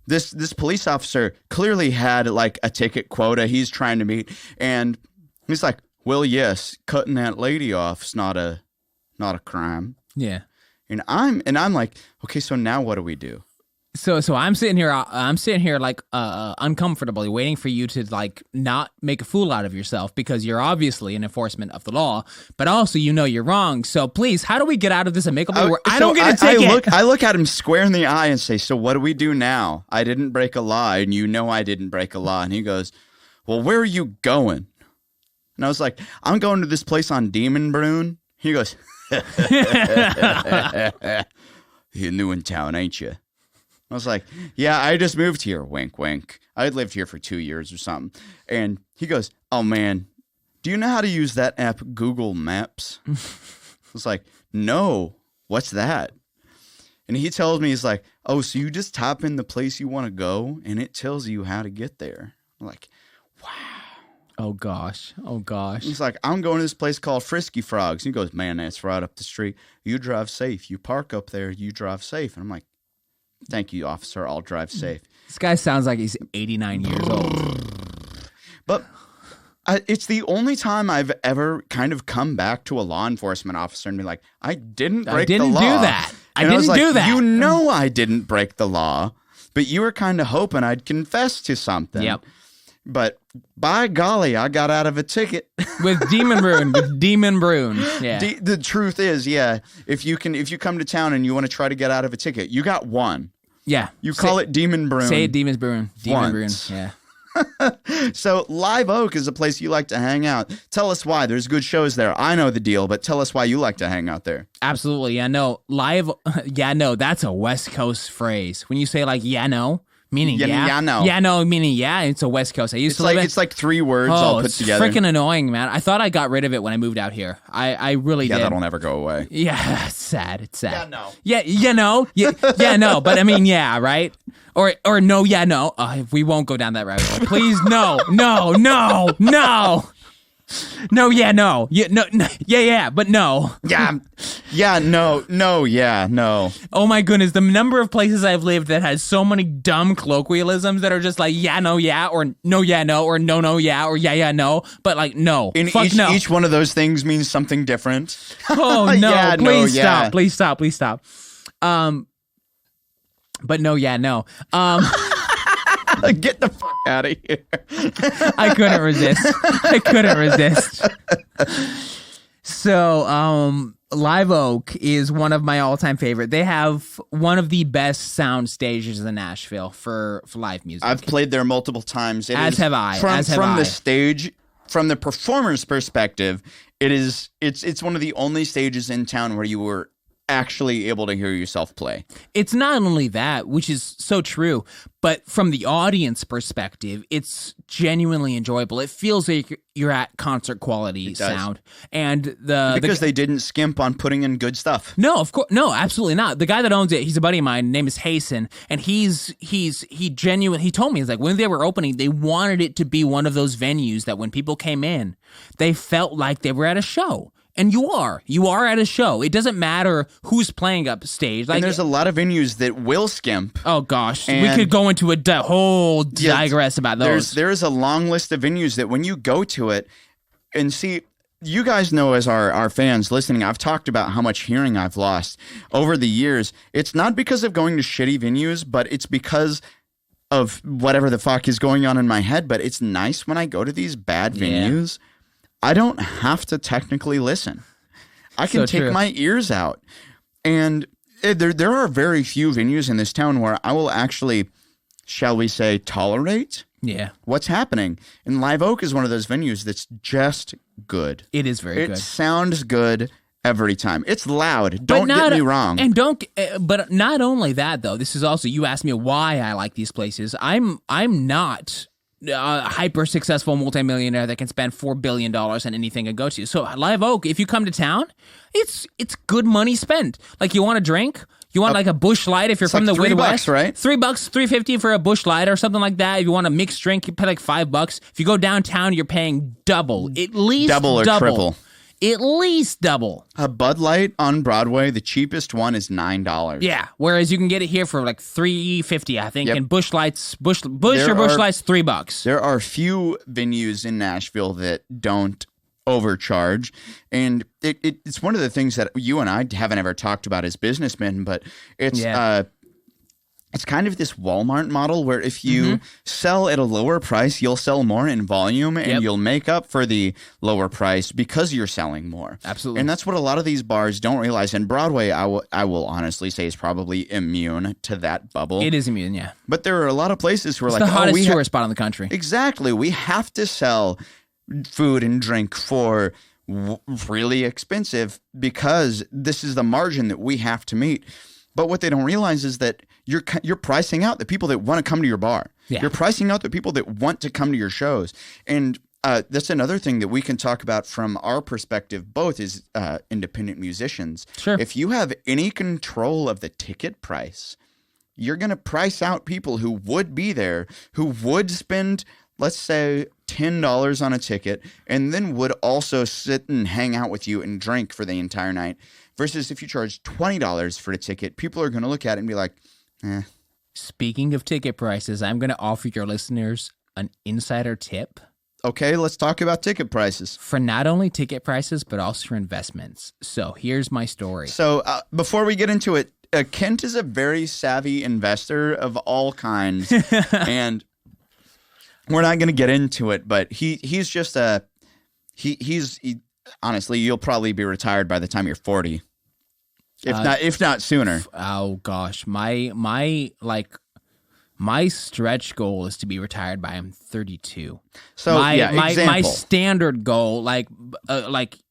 This police officer clearly had like a ticket quota he's trying to meet. And he's like, well, yes, cutting that lady off is not a crime. Yeah. And I'm like, okay, so now what do we do? So I'm sitting here like uncomfortably waiting for you to like not make a fool out of yourself because you're obviously an enforcement of the law, but also you know you're wrong. So please, how do we get out of this amicably where I don't get a ticket? I look at him square in the eye and say, so what do we do now? I didn't break a law, and you know I didn't break a law. And he goes, well, where are you going? And I was like, I'm going to this place on Demon Brune. He goes, you're new in town, ain't you? I was like, yeah, I just moved here. Wink, wink. I had lived here for 2 years or something. And he goes, oh, man, do you know how to use that app, Google Maps? I was like, no, what's that? And he tells me, he's like, oh, so you just type in the place you want to go, and it tells you how to get there. I'm like, wow. Oh, gosh. Oh, gosh. He's like, I'm going to this place called Frisky Frogs. He goes, man, that's right up the street. You drive safe. You park up there. You drive safe. And I'm like, thank you, officer. I'll drive safe. This guy sounds like he's 89 years old. But it's the only time I've ever kind of come back to a law enforcement officer and be like, I didn't break the law. I didn't do that. I didn't do that. You know I didn't break the law, but you were kind of hoping I'd confess to something. Yep. But by golly, I got out of a ticket. With Demon Brune. Yeah. The truth is, yeah, if you come to town and you want to try to get out of a ticket, you got one. Yeah. You call it Demon Brune. Say it, Demon Brune. Demon Brune. Yeah. So Live Oak is a place you like to hang out. Tell us why. There's good shows there. I know the deal, but tell us why you like to hang out there. Absolutely. Yeah, no. Yeah, no. That's a West Coast phrase. When you say like, yeah, no. Meaning yeah, no. Yeah, no, meaning yeah. It's a West Coast. It's like 3 words all put together. It's freaking annoying, man. I thought I got rid of it when I moved out here. I really did. Yeah, that'll never go away. Yeah, it's sad. It's sad. Yeah, no. Yeah, no. Yeah, no. But I mean, yeah, right? Or no, yeah, no. We won't go down that route. Please, no. No, yeah, no. Yeah, no, yeah, but no. Yeah, no. Oh my goodness, the number of places I've lived that has so many dumb colloquialisms that are just like yeah, no, yeah, or no, yeah, no, or no, yeah, or yeah, no, but like no. And no. Each one of those things means something different. Oh no, yeah, please no, stop, yeah. please stop. But no, yeah, no. Get the fuck out of here. I couldn't resist. So, Live Oak is one of my all-time favorite. They have one of the best sound stages in Nashville for live music. I've played there multiple times. As have I. From the stage, from the performer's perspective, it's one of the only stages in town where you were actually able to hear yourself play. It's not only that, which is so true, but from the audience perspective, it's genuinely enjoyable. It feels like you're at concert quality sound. And because they didn't skimp on putting in good stuff. No, of course, no, absolutely not. The guy that owns it, he's a buddy of mine. Name is Hasten, and he told me, he's like, when they were opening, they wanted it to be one of those venues that when people came in, they felt like they were at a show. And you are at a show. It doesn't matter who's playing upstage. Like, and there's a lot of venues that will skimp. Oh gosh, we could go into a whole digress about those. There's a long list of venues that when you go to it, and see, you guys know as our fans listening, I've talked about how much hearing I've lost over the years. It's not because of going to shitty venues, but it's because of whatever the fuck is going on in my head. But it's nice when I go to these bad venues. I don't have to technically listen. I can take my ears out. And there are very few venues in this town where I will actually, shall we say, tolerate what's happening. And Live Oak is one of those venues that's just good. It is very good. It sounds good every time. It's loud. Don't get me wrong. But not only that, though. This is also, you asked me why I like these places. I'm not hyper successful multimillionaire that can spend $4 billion on anything I go to. So Live Oak, if you come to town, it's good money spent. Like, you want a drink? You want like a Busch Light if you're from like the Midwest, $3, right? $3, $3.50 for a Busch Light or something like that. If you want a mixed drink, you pay like $5. If you go downtown, you're paying double, at least double or triple. At least double. A Bud Light on Broadway, the cheapest one is $9. Yeah, whereas you can get it here for like $3.50, I think. Yep. And Busch Lights, Busch Lights, $3. There are few venues in Nashville that don't overcharge, and it's one of the things that you and I haven't ever talked about as businessmen, but it's kind of this Walmart model where if you sell at a lower price, you'll sell more in volume, and you'll make up for the lower price because you're selling more. Absolutely. And that's what a lot of these bars don't realize. And Broadway, I will honestly say, is probably immune to that bubble. It is immune, yeah. But there are a lot of places where it's the hottest tourist spot in the country. Exactly. We have to sell food and drink for really expensive because this is the margin that we have to meet. But what they don't realize is that you're pricing out the people that want to come to your bar. Yeah. You're pricing out the people that want to come to your shows. And that's another thing that we can talk about from our perspective, both as independent musicians. Sure. If you have any control of the ticket price, you're going to price out people who would be there, who would spend, let's say, $10 on a ticket, and then would also sit and hang out with you and drink for the entire night. Versus if you charge $20 for a ticket, people are going to look at it and be like, eh. Speaking of ticket prices, I'm going to offer your listeners an insider tip. Okay, let's talk about ticket prices. For not only ticket prices, but also for investments. So here's my story. So before we get into it, Kent is a very savvy investor of all kinds, and we're not going to get into it, but he's just he's honestly, you'll probably be retired by the time you're 40, if not sooner. Oh gosh, my stretch goal is to be retired by I'm 32. So my standard goal,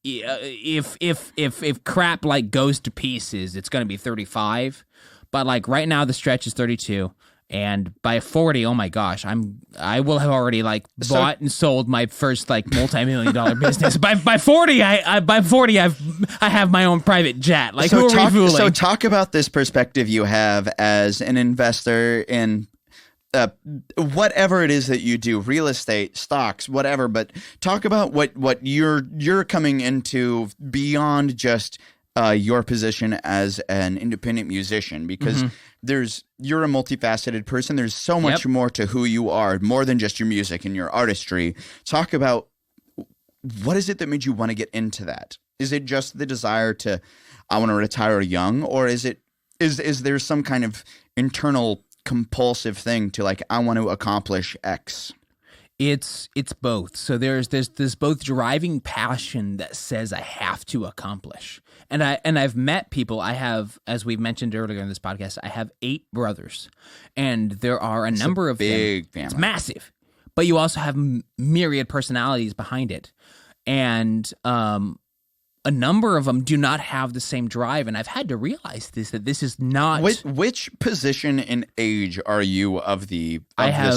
if crap like goes to pieces, it's going to be 35. But like right now, the stretch is 32. And by 40, oh my gosh, I will have already bought and sold my first multi-million-dollar business. By 40, I have my own private jet. Who are we fooling? So talk about this perspective you have as an investor in whatever it is that you do, real estate, stocks, whatever. But talk about what you're coming into beyond just your position as an independent musician, because you're a multifaceted person. There's so much more to who you are, more than just your music and your artistry. Talk about what is it that made you want to get into that? Is it just the desire to, I want to retire young, or is there some kind of internal compulsive thing to I want to accomplish X? It's both. So there's both driving passion that says I have to accomplish. And I've met people. I have, as we've mentioned earlier in this podcast, I have 8 brothers, and there are a number of big them. Family. It's massive, but you also have myriad personalities behind it, and a number of them do not have the same drive. And I've had to realize that this is not. Which position in age are you of the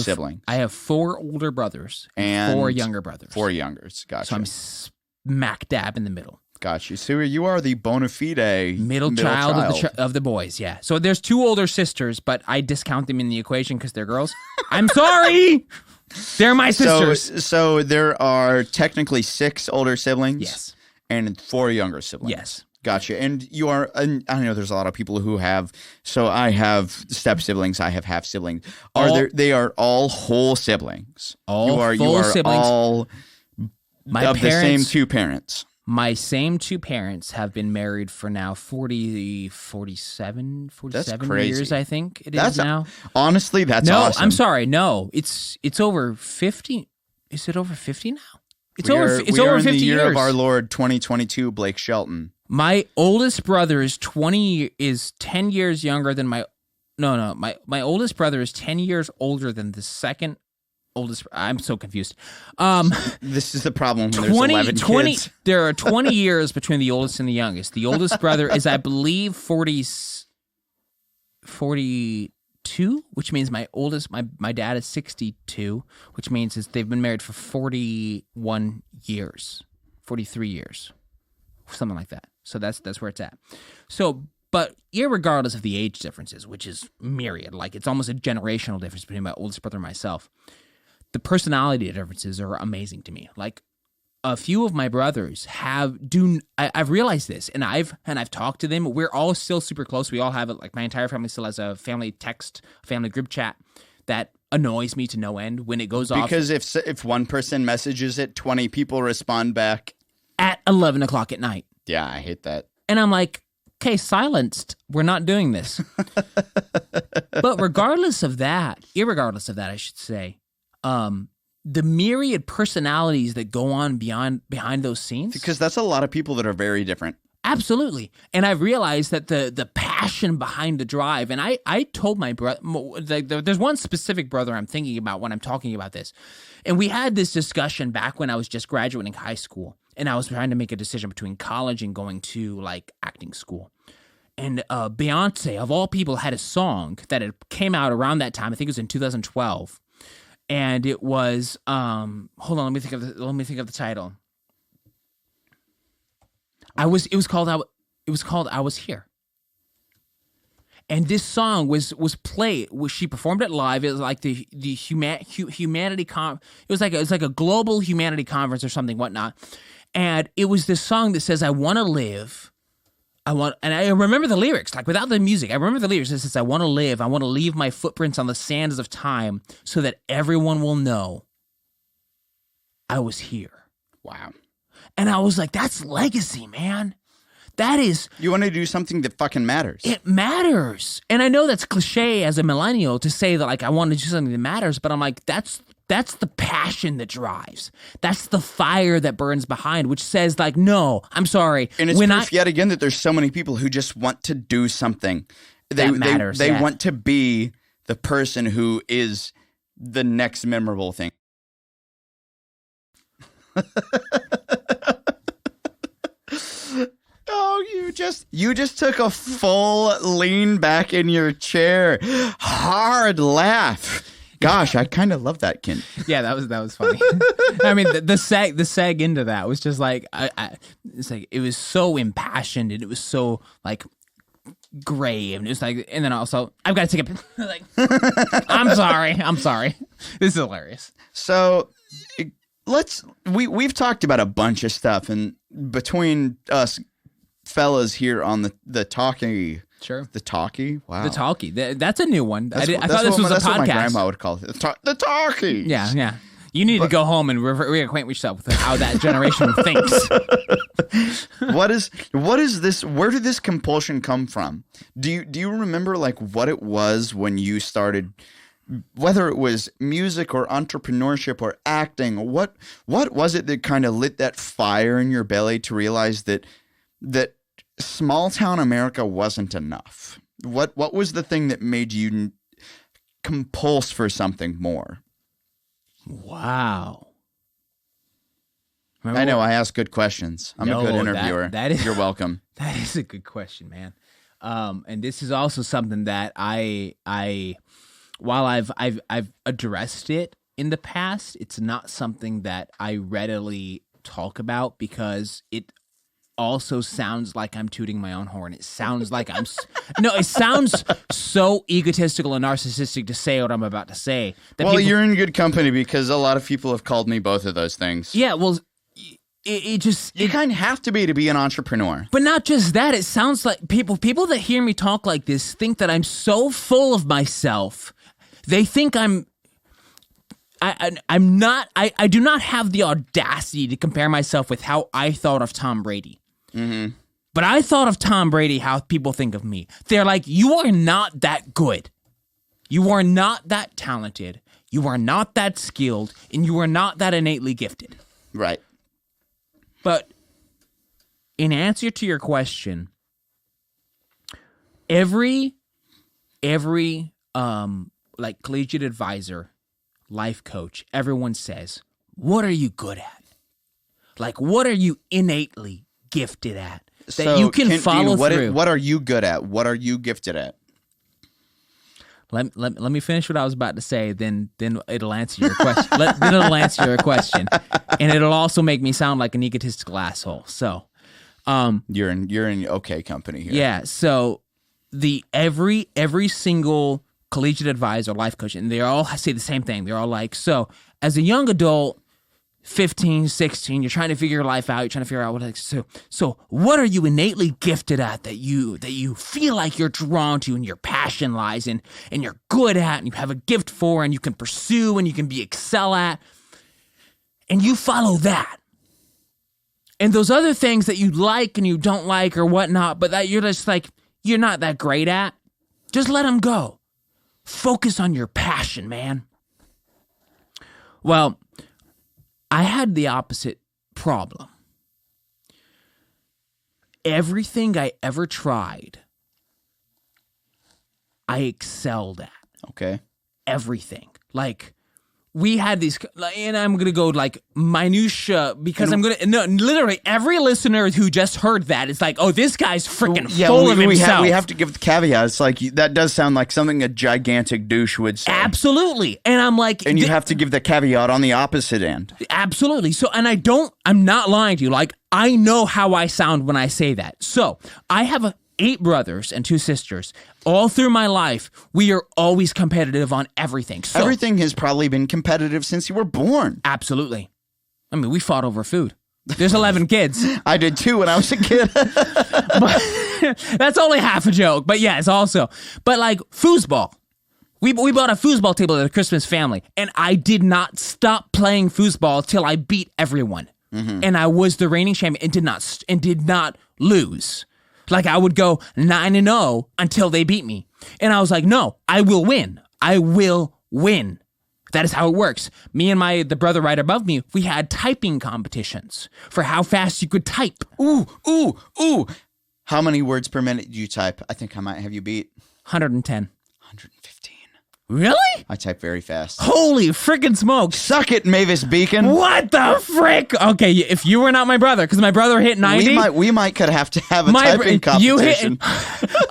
siblings? I have 4 older brothers and 4 younger brothers. 4 youngers. Gotcha. So I'm smack dab in the middle. Got you. So you are the bona fide middle child. Of the boys, yeah. So there's 2 older sisters, but I discount them in the equation because they're girls. I'm sorry. They're my sisters. So there are technically 6 older siblings? Yes. And 4 younger siblings? Yes. Gotcha. And you are, and I know there's a lot of people who have, so I have step siblings, I have half siblings. They are all whole siblings. All full siblings. All the same 2 parents. My same 2 parents have been married for now 47 years, I think it is now. Honestly, that's awesome. No, I'm sorry. No, it's over 50. Is it over 50 now? It's over 50 years. We are in the year of our Lord 2022, Blake Shelton. My oldest brother is 10 years younger than my oldest brother is 10 years older than the second oldest. I'm so confused. This is the problem when there's 11 kids. There are 20 years between the oldest and the youngest. The oldest brother is, I believe, 42 42, which means my oldest, my dad is 62, which means they've been married for 41 years, 43 years, something like that. So that's where it's at. So, but irregardless of the age differences, which is myriad, like it's almost a generational difference between my oldest brother and myself, the personality differences are amazing to me. Like a few of my brothers I've realized this, and I've talked to them. We're all still super close. We all have it. Like my entire family still has a family group chat that annoys me to no end when it goes off. Because if one person messages it, 20 people respond back at 11 o'clock at night. Yeah, I hate that. And I'm like, okay, silenced. We're not doing this. But irregardless of that, I should say, the myriad personalities that go on behind those scenes. Because that's a lot of people that are very different. Absolutely. And I've realized that the passion behind the drive, and I told my brother, there's one specific brother I'm thinking about when I'm talking about this. And we had this discussion back when I was just graduating high school, and I was trying to make a decision between college and going to like acting school. And Beyonce, of all people, had a song that had came out around that time. I think it was in 2012. And it was hold on, let me think of the title. It was called I Was Here. And this song was played. She performed it live. It was like the humanity it was like a global humanity conference or something, whatnot. And it was this song that says, "I want to live. And I remember the lyrics, like without the music. I remember the lyrics. It says, "I want to live. I want to leave my footprints on the sands of time so that everyone will know I was here." Wow. And I was like, that's legacy, man. That is... You want to do something that fucking matters. It matters. And I know that's cliche as a millennial to say that, like, I want to do something that matters, but I'm like, that's the passion that drives. That's the fire that burns behind, which says, like, no, I'm sorry. And it's proof yet again that there's so many people who just want to do something. That matters. They want to be the person who is the next memorable thing. Oh, you just took a full lean back in your chair. Hard laugh. Gosh, I kind of love that, Ken. Yeah, that was funny. I mean, the seg into that was just like it's like it was so impassioned and it was so like gray, and it was like, and then also I've got to take a like. I'm sorry. This is hilarious. So we've talked about a bunch of stuff, and between us fellas here on the talkie. Sure. The talkie? Wow. The talkie. That's a new one. I thought this was a podcast. That's what my grandma would call it. The talkie. Yeah. You need to go home and reacquaint yourself with how that generation thinks. What is this? Where did this compulsion come from? Do you remember like what it was when you started, whether it was music or entrepreneurship or acting? What was it that kind of lit that fire in your belly to realize that small town America wasn't enough? What was the thing that made you compulse for something more? Wow. I know I ask good questions. I'm a good interviewer. That is, you're welcome. That is a good question, man. And this is also something that I while I've addressed it in the past, it's not something that I readily talk about because it also sounds like I'm tooting my own horn. It sounds like it sounds so egotistical and narcissistic to say what I'm about to say. You're in good company because a lot of people have called me both of those things. Yeah, well, you kind of have to be an entrepreneur. But not just that. It sounds like people that hear me talk like this think that I'm so full of myself. They think I'm not. I do not have the audacity to compare myself with how I thought of Tom Brady. Mm-hmm. But I thought of Tom Brady how people think of me. They're like, you are not that good. You are not that talented. You are not that skilled. And you are not that innately gifted. Right. But in answer to your question, every like collegiate advisor, life coach, everyone says, what are you good at? Like, what are you innately gifted at that you can follow through? What are you good at? What are you gifted at? let me finish what I was about to say. Then it'll answer your question. Then it'll answer your question, and it'll also make me sound like an egotistical asshole. So, you're in okay company here. Yeah. So every single collegiate advisor, life coach, and they all say the same thing. They're all like, so as a young adult, 15, 16, you're trying to figure your life out. You're trying to figure out so what are you innately gifted at that you feel like you're drawn to and your passion lies in and you're good at and you have a gift for and you can pursue and you can excel at, and you follow that. And those other things that you like and you don't like or whatnot, but that you're just like, you're not that great at, just let them go. Focus on your passion, man. Well, I had the opposite problem. Everything I ever tried, I excelled at. Okay. Everything. Like, we had these, and I'm going to go like minutia because literally every listener who just heard that is like, oh, this guy's freaking full of himself. We have to give the caveat. It's like, that does sound like something a gigantic douche would say. Absolutely. And I'm like, and you have to give the caveat on the opposite end. Absolutely. So, and I'm not lying to you. Like, I know how I sound when I say that. So I have 8 brothers and 2 sisters. All through my life, we are always competitive on everything. So, everything has probably been competitive since you were born. Absolutely. I mean, we fought over food. There's 11 kids. I did too when I was a kid. But, that's only half a joke. But yes, also. But like foosball. We bought a foosball table at a Christmas family, and I did not stop playing foosball till I beat everyone. Mm-hmm. And I was the reigning champion and did not lose. Like, I would go 9-0 until they beat me. And I was like, no, I will win. I will win. That is how it works. Me and the brother right above me, we had typing competitions for how fast you could type. Ooh. How many words per minute do you type? I think I might have you beat. 110. 115. Really? I type very fast. Holy frickin' smokes. Suck it, Mavis Beacon. What the frick? Okay, if you were not my brother, because my brother hit 90. We might could have to have a typing competition.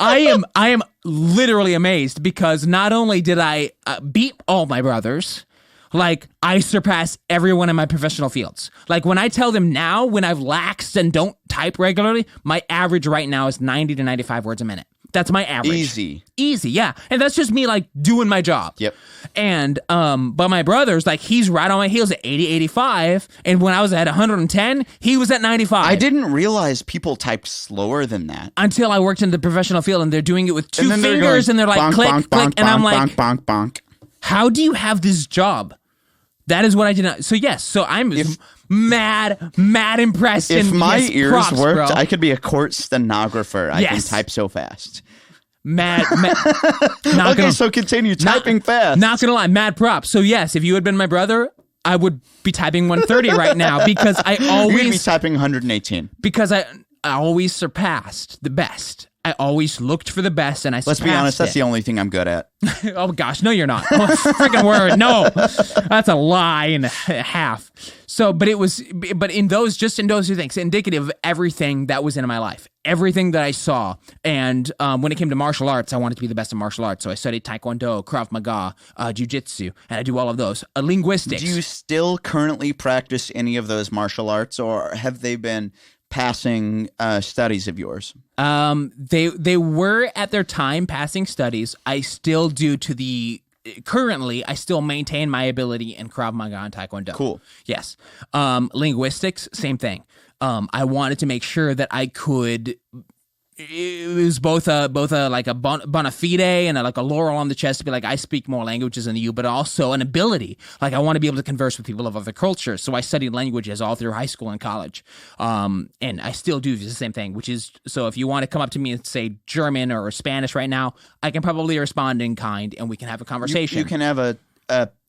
I am literally amazed because not only did I beat all my brothers, like, I surpass everyone in my professional fields. Like, when I tell them now, when I've laxed and don't type regularly, my average right now is 90 to 95 words a minute. That's my average. Easy, yeah. And that's just me, like, doing my job. Yep. And, but my brother's, like, he's right on my heels at 80, 85. And when I was at 110, he was at 95. I didn't realize people typed slower than that. Until I worked in the professional field, and they're doing it with 2 fingers, and they're like, bonk, click, bonk, click. Bonk, and I'm bonk, like, bonk, bonk. How do you have this job? That is what I did not. So, yes. So, I'm mad impressed. If my ears props, worked, bro. I could be a court stenographer. I can type so fast. Okay, so continue typing fast. Not gonna lie, mad props. So yes, if you had been my brother, I would be typing 130 right now because I always you'd be typing 118 because I always surpassed the best. I always looked for the best, and Let's be honest, that's the only thing I'm good at. Oh gosh, no, you're not. Oh, freaking word, no, that's a lie and a half. So, but in those 2 things, indicative of everything that was in my life, everything that I saw. And when it came to martial arts, I wanted to be the best in martial arts. So I studied Taekwondo, Krav Maga, Jiu-Jitsu, and I do all of those. Linguistics. Do you still currently practice any of those martial arts, or have they been passing studies of yours? They were at their time passing studies. I still do currently, I still maintain my ability in Krav Maga and Taekwondo. Cool. Yes. Linguistics, same thing. I wanted to make sure that I could. It was both a like a bona fide and like a laurel on the chest to be like, I speak more languages than you, but also an ability. Like, I want to be able to converse with people of other cultures. So I studied languages all through high school and college. And I still do the same thing, which is, so if you want to come up to me and say German or Spanish right now, I can probably respond in kind and we can have a conversation. You can have a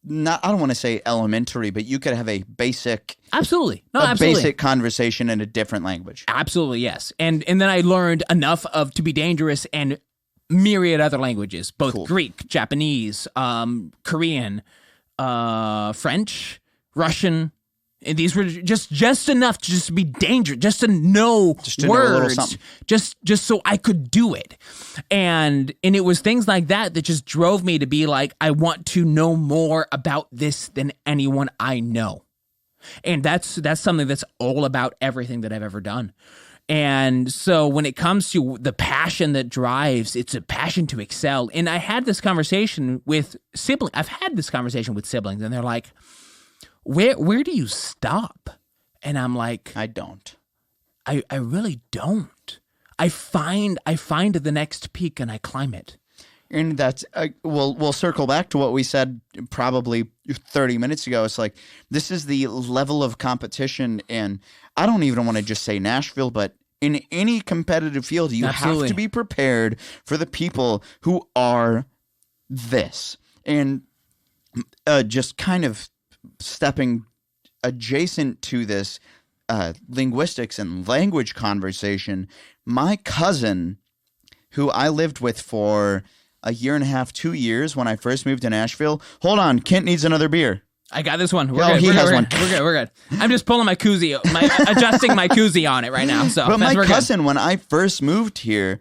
not, I don't want to say elementary, but you could have a basic, absolutely, basic conversation in a different language. Absolutely, yes. And then I learned enough to be dangerous and myriad other languages, both Greek, Japanese, Korean, French, Russian, And these were just enough to just be dangerous, just to know Just to know a little words, something. just so I could do it. And it was things like that that just drove me to be like, I want to know more about this than anyone I know. And that's something that's all about everything that I've ever done. And so when it comes to the passion that drives, it's a passion to excel. And I had this conversation with siblings. I've had this conversation with siblings, and they're like, Where do you stop? And I'm like, I don't. I really don't. I find the next peak and I climb it. And that's we'll circle back to what we said probably 30 minutes ago. It's like, this is the level of competition, and I don't even want to just say Nashville, but in any competitive field, you Absolutely. have to be prepared for the people who are this. And just kind of stepping adjacent to this linguistics and language conversation, my cousin, who I lived with for a year and a half, 2 years when I first moved to Nashville. Hold on, Kent needs another beer. I got this one. Oh, he has one. We're good. I'm just pulling my koozie, adjusting my koozie on it right now. So, But my we're cousin, when I first moved here,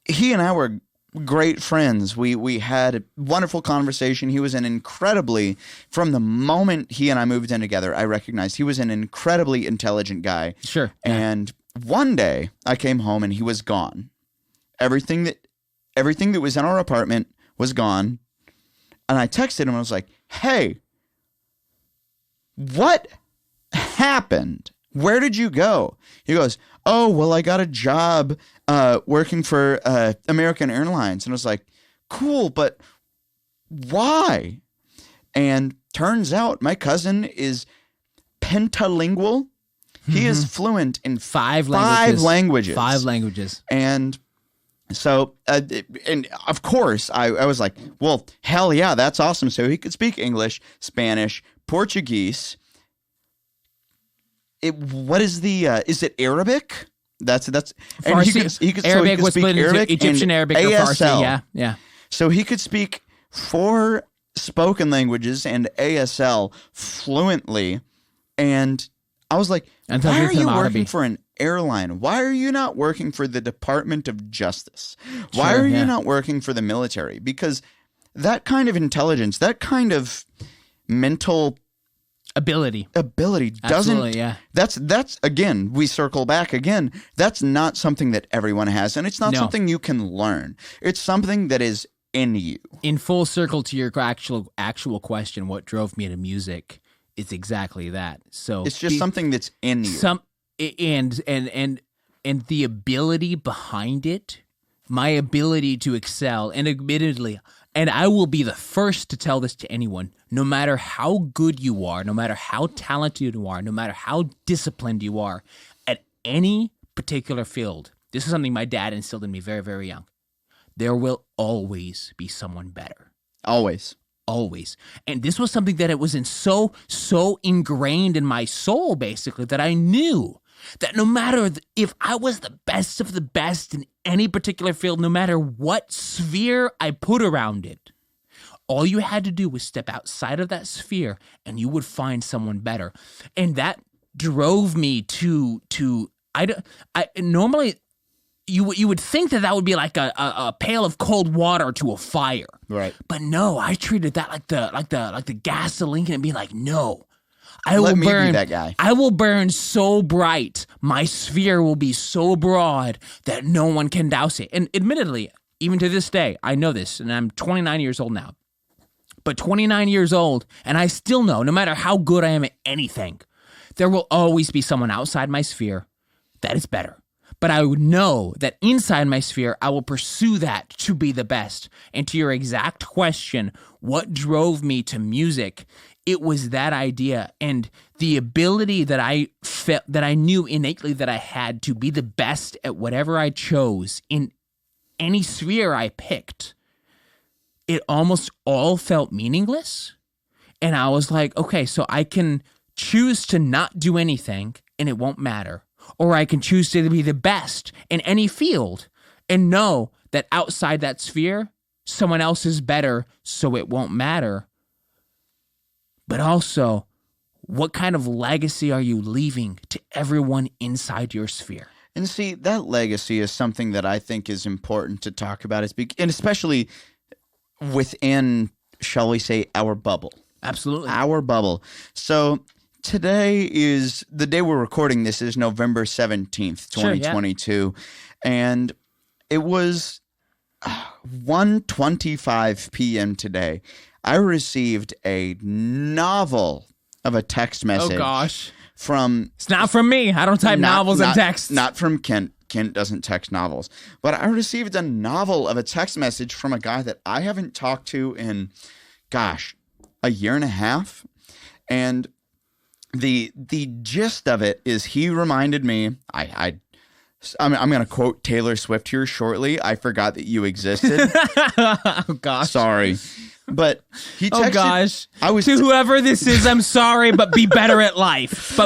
he and I were great friends. We had a wonderful conversation. He was from the moment he and I moved in together, I recognized he was an incredibly intelligent guy. Sure. And one day I came home and he was gone. Everything that was in our apartment was gone. And I texted him and I was like, hey, what happened? Where did you go? He goes, oh, well, I got a job working for American Airlines. And I was like, cool, but why? And turns out my cousin is pentalingual. He is fluent in Five languages. And so, and of course, I was like, well, hell yeah, that's awesome. So he could speak English, Spanish, Portuguese. What is is it Arabic? That's and Farsi. he could Arabic was speak split into Arabic Egyptian and Arabic or ASL. Farsi. Yeah. So he could speak 4 spoken languages and ASL fluently. And I was like, why are you working for an airline? Why are you not working for the Department of Justice? Why are you not working for the military? Because that kind of intelligence, that kind of mental ability doesn't. Absolutely, yeah. That's again, we circle back again. That's not something that everyone has, and it's not something you can learn. It's something that is in you. In full circle to your actual question, what drove me to music is exactly that. So it's just something that's in you. And the ability behind it, my ability to excel, and admittedly, and I will be the first to tell this to anyone, no matter how good you are, no matter how talented you are, no matter how disciplined you are, at any particular field, this is something my dad instilled in me very, very young. There will always be someone better. Always. And this was something that it was so ingrained in my soul, basically, that I knew that no matter if I was the best of the best in any particular field, no matter what sphere I put around it, all you had to do was step outside of that sphere and you would find someone better. And that drove me to normally you would think that would be like a pail of cold water to a fire. Right. But no, I treated that like the gasoline and be like, no. Let me be that guy. I will burn so bright. My sphere will be so broad that no one can douse it. And admittedly, even to this day, I know this, and I'm 29 years old now. But 29 years old, and I still know, no matter how good I am at anything, there will always be someone outside my sphere that is better. But I would know that inside my sphere, I will pursue that to be the best. And to your exact question, what drove me to music? It was that idea and the ability that I felt, that I knew innately that I had to be the best at whatever I chose in any sphere I picked. It almost all felt meaningless. And I was like, okay, so I can choose to not do anything and it won't matter. Or I can choose to be the best in any field and know that outside that sphere, someone else is better, so it won't matter. But also, what kind of legacy are you leaving to everyone inside your sphere? And see, that legacy is something that I think is important to talk about, and especially within, shall we say, our bubble. Absolutely. Our bubble. So today is the day we're recording this is November 17th, 2022. And it was 1:25 p.m. today. I received a novel of a text message. Oh, gosh. It's not from me. I don't type novels and texts. Not from Kent. Kent doesn't text novels. But I received a novel of a text message from a guy that I haven't talked to in, gosh, a year and a half. And the gist of it is he reminded me, I'm going to quote Taylor Swift here shortly. I forgot that you existed. Oh, gosh. Sorry. But he texted. Oh, gosh. To whoever this is, I'm sorry, but be better at life.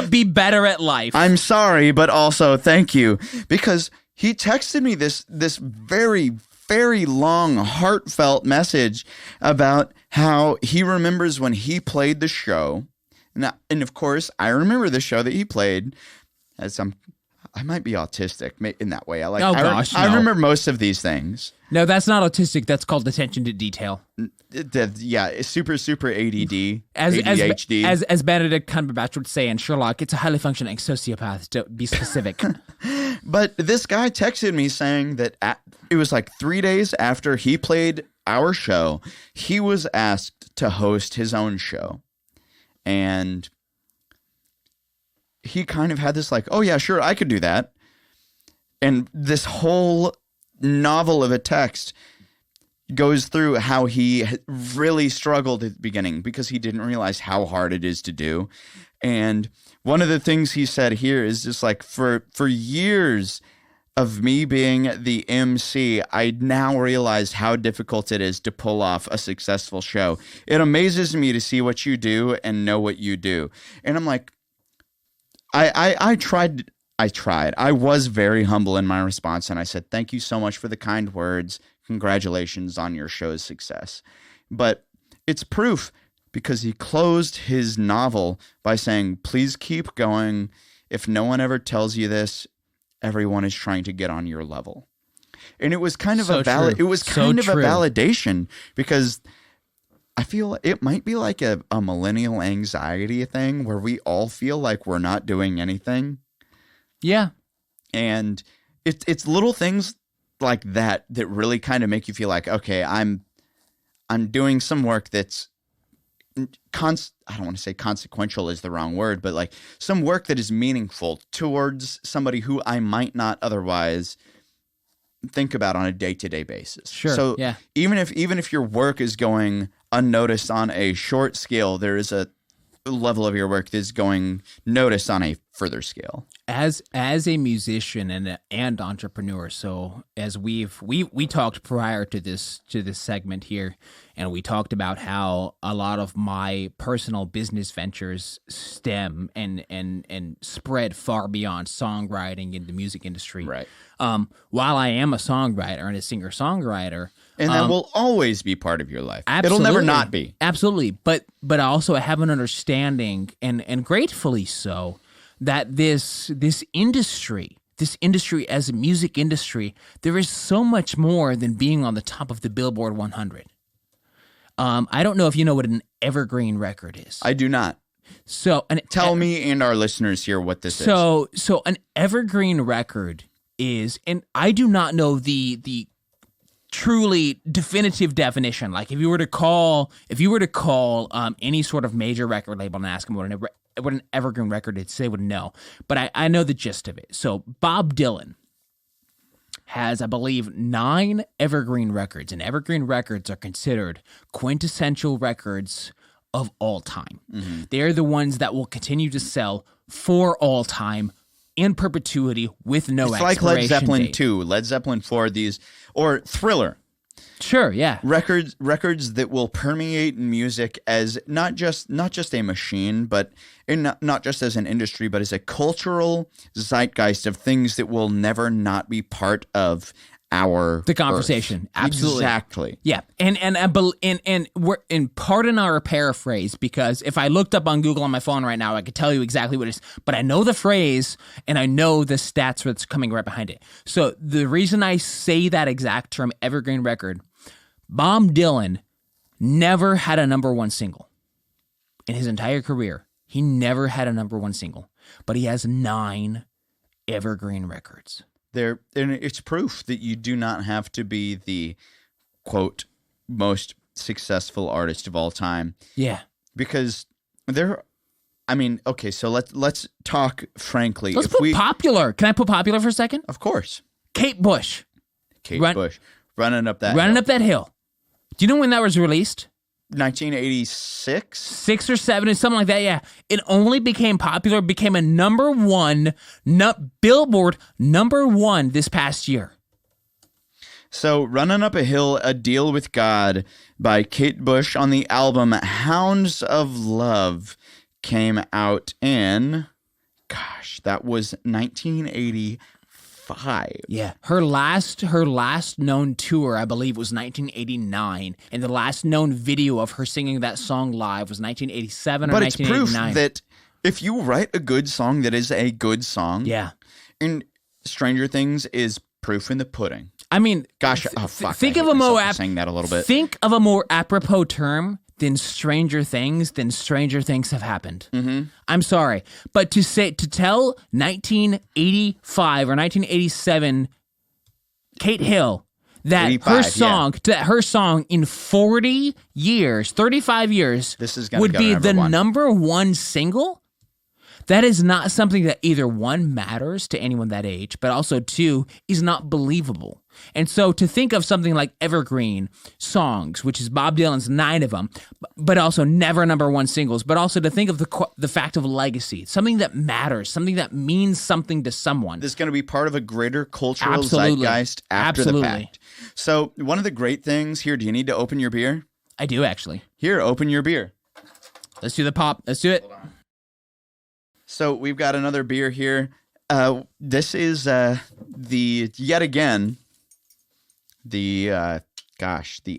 I'm sorry, but also thank you. Because he texted me this very, very long, heartfelt message about how he remembers when he played the show. And of course, I remember the show that he played. I might be autistic in that way. I remember most of these things. No, that's not autistic. That's called attention to detail. Yeah, it's super ADD, ADHD. As Benedict Cumberbatch would say in Sherlock, it's a highly functioning sociopath, to be specific. But this guy texted me saying that it was like 3 days after he played our show, he was asked to host his own show. And he kind of had this like, oh yeah, sure, I could do that. And this whole novel of a text goes through how he really struggled at the beginning because he didn't realize how hard it is to do. And one of the things he said here is just like, for years of me being the MC, I now realize how difficult it is to pull off a successful show. It amazes me to see what you do and know what you do. And I'm like, I tried. I was very humble in my response, and I said, thank you so much for the kind words. Congratulations on your show's success. But it's proof because he closed his novel by saying, please keep going. If no one ever tells you this, everyone is trying to get on your level. And it was kind of a validation because I feel it might be like a millennial anxiety thing where we all feel like we're not doing anything. Yeah. And it's little things like that really kind of make you feel like, okay, I'm doing some work that's I don't want to say consequential is the wrong word, but like some work that is meaningful towards somebody who I might not otherwise think about on a day-to-day basis. Sure. So yeah. even if your work is going unnoticed on a short scale, there is a level of your work that's going noticed on a further scale. As a musician and entrepreneur, so as we talked prior to this segment here, and we talked about how a lot of my personal business ventures stem and spread far beyond songwriting in the music industry. Right. While I am a songwriter and a singer-songwriter, and that will always be part of your life. Absolutely. It'll never not be. Absolutely. But also I have an understanding, and gratefully so, that this industry as a music industry, there is so much more than being on the top of the Billboard 100. I don't know if you know what an evergreen record is. I do not. So tell me and our listeners here what this is. So an evergreen record is, and I do not know the truly definitive definition. Like if you were to call any sort of major record label and ask them what an evergreen record is, they would know. But I know the gist of it. So Bob Dylan has, I believe, 9 evergreen records, and evergreen records are considered quintessential records of all time. Mm-hmm. They're the ones that will continue to sell for all time in perpetuity with no expiration date. It's like Led Zeppelin date. 2, Led Zeppelin 4, or Thriller. Sure, yeah. Records that will permeate music as not just a machine, but not just as an industry, but as a cultural zeitgeist of things that will never not be part of the conversation. Earth. Absolutely. Exactly. Yeah. And we're in pardon our paraphrase, because if I looked up on Google on my phone right now, I could tell you exactly what it is, but I know the phrase and I know the stats that's coming right behind it. So the reason I say that exact term, evergreen record, Bob Dylan never had a number one single in his entire career. He never had a number one single, but he has 9 evergreen records. And it's proof that you do not have to be the, quote, most successful artist of all time. Yeah. Because okay, so let's talk frankly. Let's put popular. Can I put popular for a second? Of course. Kate Bush. Bush. Running up that hill. Do you know when that was released? 1986? 6 or 7 or something like that, yeah. It only became popular, became a number one, Billboard number 1 this past year. So, Running Up a Hill, A Deal with God by Kate Bush on the album Hounds of Love came out in, that was 1985. Yeah. Her last known tour, I believe, was 1989, and the last known video of her singing that song live was 1987 or 1989. But it's proof that if you write a good song that is a good song, yeah. And Stranger Things is proof in the pudding. I mean, think of a more saying that a little bit. Think of a more apropos term than Stranger Things have happened. Mm-hmm. I'm sorry, but to tell 1985 or 1987 Kate Hill that her song in 40 years, 35 years would be the number one single. That is not something that either one matters to anyone that age, but also two is not believable. And so to think of something like evergreen songs, which is Bob Dylan's 9 of them, but also never number one singles, but also to think of the fact of legacy, something that matters, something that means something to someone. This is going to be part of a greater cultural zeitgeist after the fact. So one of the great things here, do you need to open your beer? I do, actually. Here, open your beer. Let's do the pop. Let's do it. Hold on. So we've got another beer here. This is the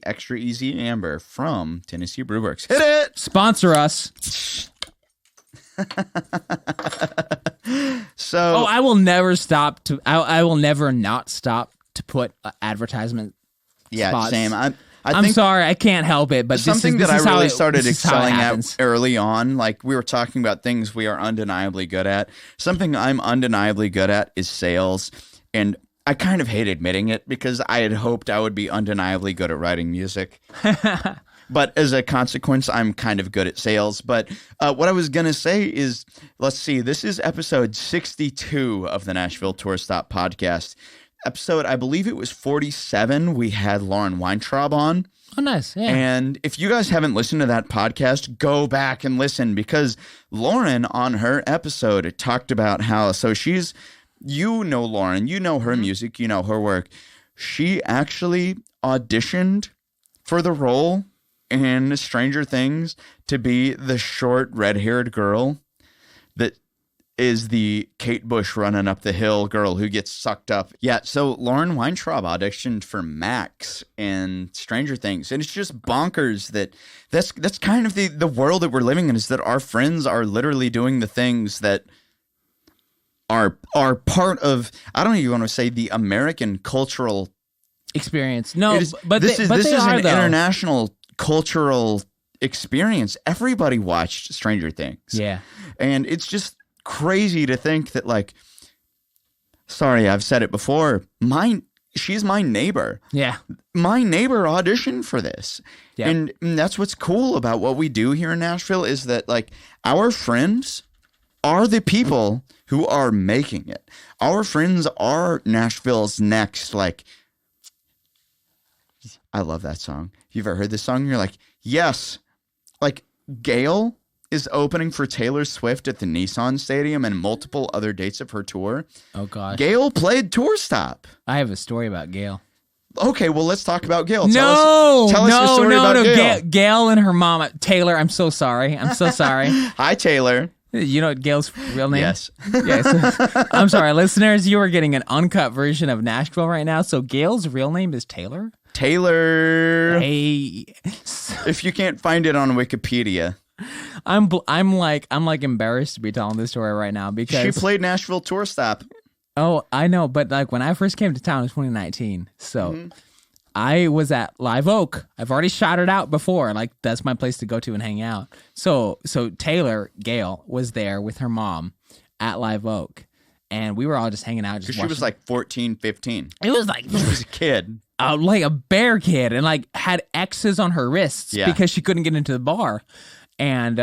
Extra Easy Amber from Tennessee Brewworks. Hit it! Sponsor us. I will never stop to. I will never not stop to put advertisement. Yeah, spots. Same. I'm sorry, I can't help it, but something that I really started excelling at early on, like we were talking about things we are undeniably good at. Something I'm undeniably good at is sales, and I kind of hate admitting it because I had hoped I would be undeniably good at writing music. But as a consequence, I'm kind of good at sales. But what I was going to say is, let's see, this is episode 62 of the Nashville Tour Stop podcast. Episode, I believe it was 47, we had Lauren Weintraub on. Oh, nice. Yeah. And if you guys haven't listened to that podcast, go back and listen, because Lauren on her episode talked about how, so you know Lauren, you know her music, you know her work. She actually auditioned for the role in Stranger Things to be the short red-haired girl that is the Kate Bush running up the hill girl who gets sucked up. Yeah, so Lauren Weintraub auditioned for Max in Stranger Things, and it's just bonkers that's kind of the world that we're living in, is that our friends are literally doing the things that are part of, I don't even want to say the American cultural experience. No, but this is an though. International cultural experience. Everybody watched Stranger Things. Yeah. And it's just crazy to think that, like, sorry, I've said it before, she's my neighbor. Yeah. My neighbor auditioned for this. Yep. And that's what's cool about what we do here in Nashville, is that, like, our friends are the people who are making it. Our friends are Nashville's next, like, I love that song. You've ever heard this song? You're like, yes. Like, Gail is opening for Taylor Swift at the Nissan Stadium and multiple other dates of her tour. Oh, gosh. Gail played Tour Stop. I have a story about Gail. Okay, well, let's talk about Gail. Tell us your story about Gail. Gail and her mom, Taylor, I'm so sorry. I'm so sorry. Hi, Taylor. You know Gail's real name? Yes. Yes. I'm sorry, listeners. You are getting an uncut version of Nashville right now. So Gail's real name is Taylor. Taylor. Hey. If you can't find it on Wikipedia. I'm like embarrassed to be telling this story right now because She played Nashville Tour Stop. Oh, I know, but like when I first came to town in 2019, so I was at Live Oak. I've already shouted out before, like that's my place to go to and hang out. So Taylor Gail was there with her mom at Live Oak, and we were all just hanging out. Just She was like 14, 15. it was like She was a kid. like a bear kid, and like had X's on her wrists Yeah. because she couldn't get into the bar. And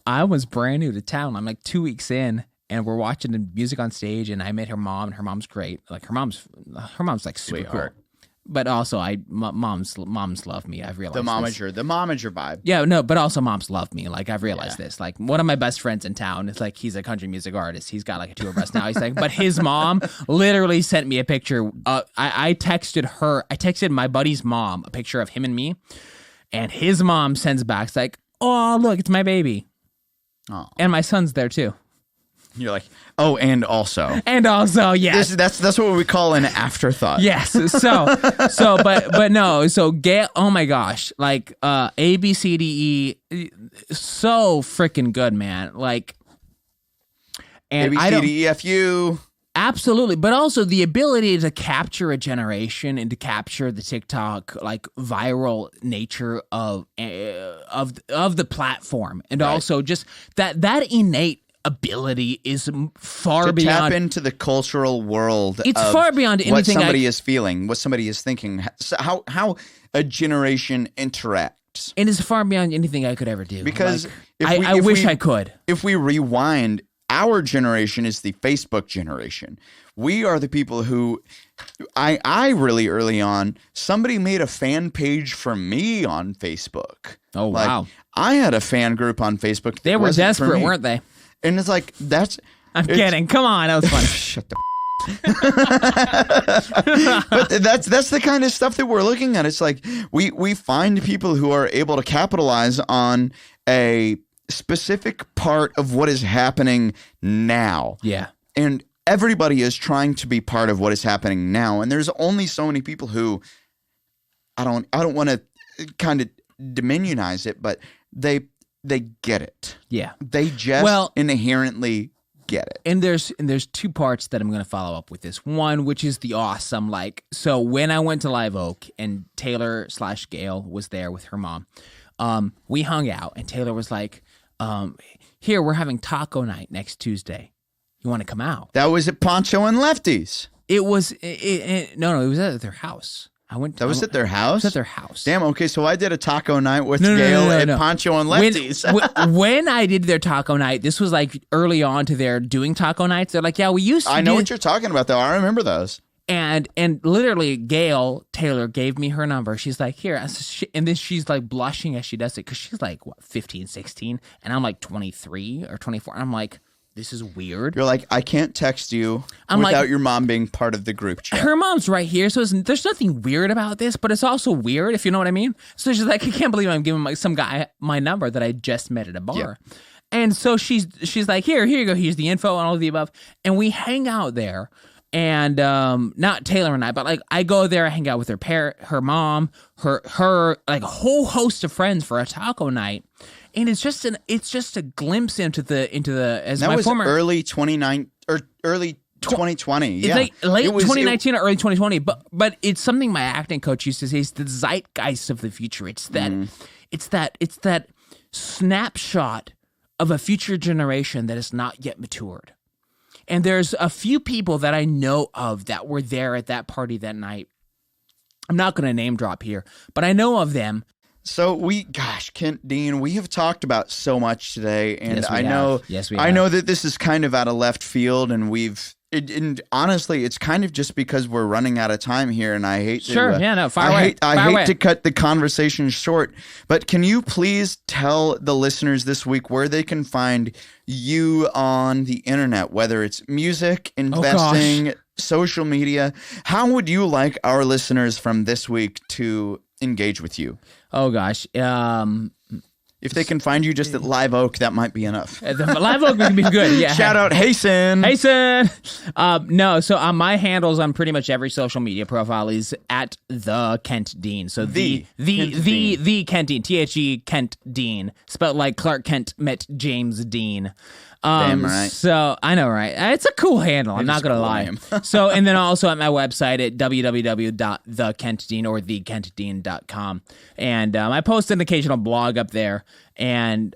I was brand new to town. I'm like 2 weeks in, and we're watching the music on stage. And I met her mom, and her mom's great. Like her mom's like super Sweetheart. cool. But also, moms love me. I've realized The this. momager vibe. Yeah, no, but also moms love me. Like I've realized this. Like one of my best friends in town, it's like he's a country music artist. He's got like a tour bus now. He's like, but his mom literally sent me a picture. I texted my buddy's mom a picture of him and me, and his mom sends back, it's like, oh look, it's my baby, and my son's there too. You're like, oh, and also, yes. That's what we call an afterthought. Yes. But no. So Gail. Oh my gosh. Like A B C D E. So freaking good, man. Like, and I don't. ABCDEFU. Absolutely, but also the ability to capture a generation and to capture the TikTok like viral nature of the platform, and also just that innate ability is far To beyond. tap into the cultural world. It's of far beyond anything what somebody is feeling, what somebody is thinking, how a generation interacts. And it's far beyond anything I could ever do. Because like, I wish I could. If we rewind, our generation is the Facebook generation. We are the people who, I really early on, somebody made a fan page for me on Facebook. Oh, Like, wow. I had a fan group on Facebook. They were desperate, weren't they? And it's like, I'm kidding. Come on. That was funny. Shut the But that's the kind of stuff that we're looking at. It's like we find people who are able to capitalize on a specific part of what is happening now. Yeah. And everybody is trying to be part of what is happening now. And there's only so many people who I don't want to kind of diminionize it, but they get it. Yeah. They just inherently get it. And there's two parts that I'm going to follow up with this. One, which is the awesome, like, so when I went to Live Oak and Taylor/Gail was there with her mom, we hung out and Taylor was like, here, we're having taco night next Tuesday. You want to come out? That was at Poncho and Lefties. It was, no, it was at their house. That was at their house? It was at their house. Damn, okay, so I did a taco night with Gail at Poncho and Lefties. When I did their taco night, this was like early on to their doing taco nights. They're like, yeah, we used to I know what you're talking about, though. I remember those. And literally, Taylor gave me her number. She's like, here. And then she's like blushing as she does it because she's like, what, 15, 16? And I'm like 23 or 24. And I'm like, this is weird. You're like, I can't text you without your mom being part of the group chat. Her mom's right here, so there's nothing weird about this, but it's also weird, if you know what I mean. So she's like, I can't believe I'm giving some guy my number that I just met at a bar. Yeah. And so she's like, here you go. Here's the info and all of the above. And we hang out there. And not Taylor and I, but like I go there, I hang out with her mom, her like a whole host of friends for a taco night. And it's just a glimpse into the as that my was former early 2019 or early 2020. It's like late 2019 or early 2020. But it's something my acting coach used to say. It's the zeitgeist of the future. It's that snapshot of a future generation that is not yet matured. And there's a few people that I know of that were there at that party that night. I'm not going to name drop here, but I know of them. So Kent Dean, we have talked about so much today, and Yes, we I have. know, Yes, we I have. know that this is kind of out of left field, and and honestly, it's kind of just because we're running out of time here, and I hate Sure, to, yeah, no, fire away. I Fire hate away. to cut the conversation short, but can you please tell the listeners this week where they can find you on the internet, whether it's music, investing, social media? How would you like our listeners from this week to engage with you? Oh gosh. If they can find you just at Live Oak, that might be enough. The Live Oak would be good. Yeah. Shout out, Hasten. No, so my handles on pretty much every social media profile is at the Kent Dean. So the Kent Dean, THE Kent Dean, spelled like Clark Kent met James Dean. Damn right. So I know, right? It's a cool handle. I'm not gonna lie. So, and then also at my website at www.thekentdean or thekentdean.com, and I post an occasional blog up there, and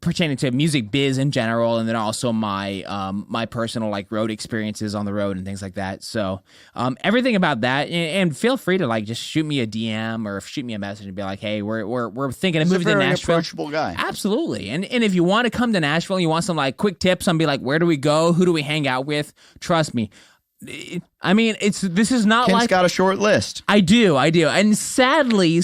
pertaining to music biz in general, and then also my my personal like road experiences on the road and things like that. So everything about that, and feel free to like just shoot me a DM or shoot me a message and be like, hey, we're thinking of moving to Nashville. Approachable guy. Absolutely. And if you want to come to Nashville, and you want some like quick tips on be like, where do we go? Who do we hang out with? Trust me. I mean, this is not Ken's like got a short list. I do. And sadly,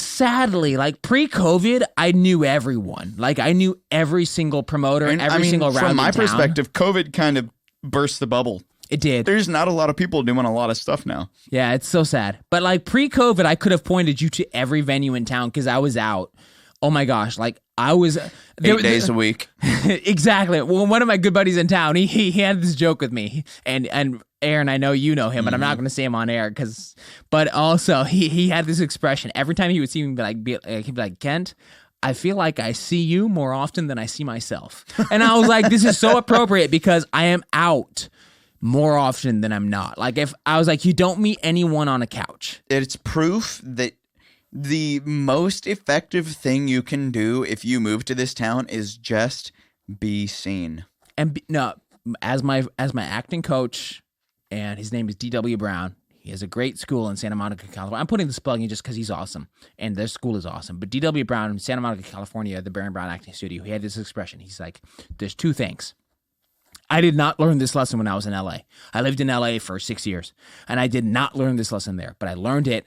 like pre-COVID, I knew everyone. Like I knew every single promoter and every single round. From my in town. perspective, COVID kind of burst the bubble. It did. There's not a lot of people doing a lot of stuff now. Yeah, it's so sad. But like pre-COVID, I could have pointed you to every venue in town because I was out. Oh my gosh, like I was 8 days a week. Exactly. Well, one of my good buddies in town, he had this joke with me, and Aaron, I know you know him, but I'm not going to say him on air but also he had this expression every time he would see me he'd be like, Kent, I feel like I see you more often than I see myself. And I was like, this is so appropriate because I am out more often than I'm not. Like if I was like, you don't meet anyone on a couch. It's proof that the most effective thing you can do if you move to this town is just be seen. And as my acting coach, and his name is D.W. Brown. He has a great school in Santa Monica, California. I'm putting this plug in just because he's awesome, and their school is awesome. But D.W. Brown in Santa Monica, California, the Baron Brown Acting Studio, he had this expression. He's like, there's two things. I did not learn this lesson when I was in L.A. I lived in L.A. for 6 years, and I did not learn this lesson there, but I learned it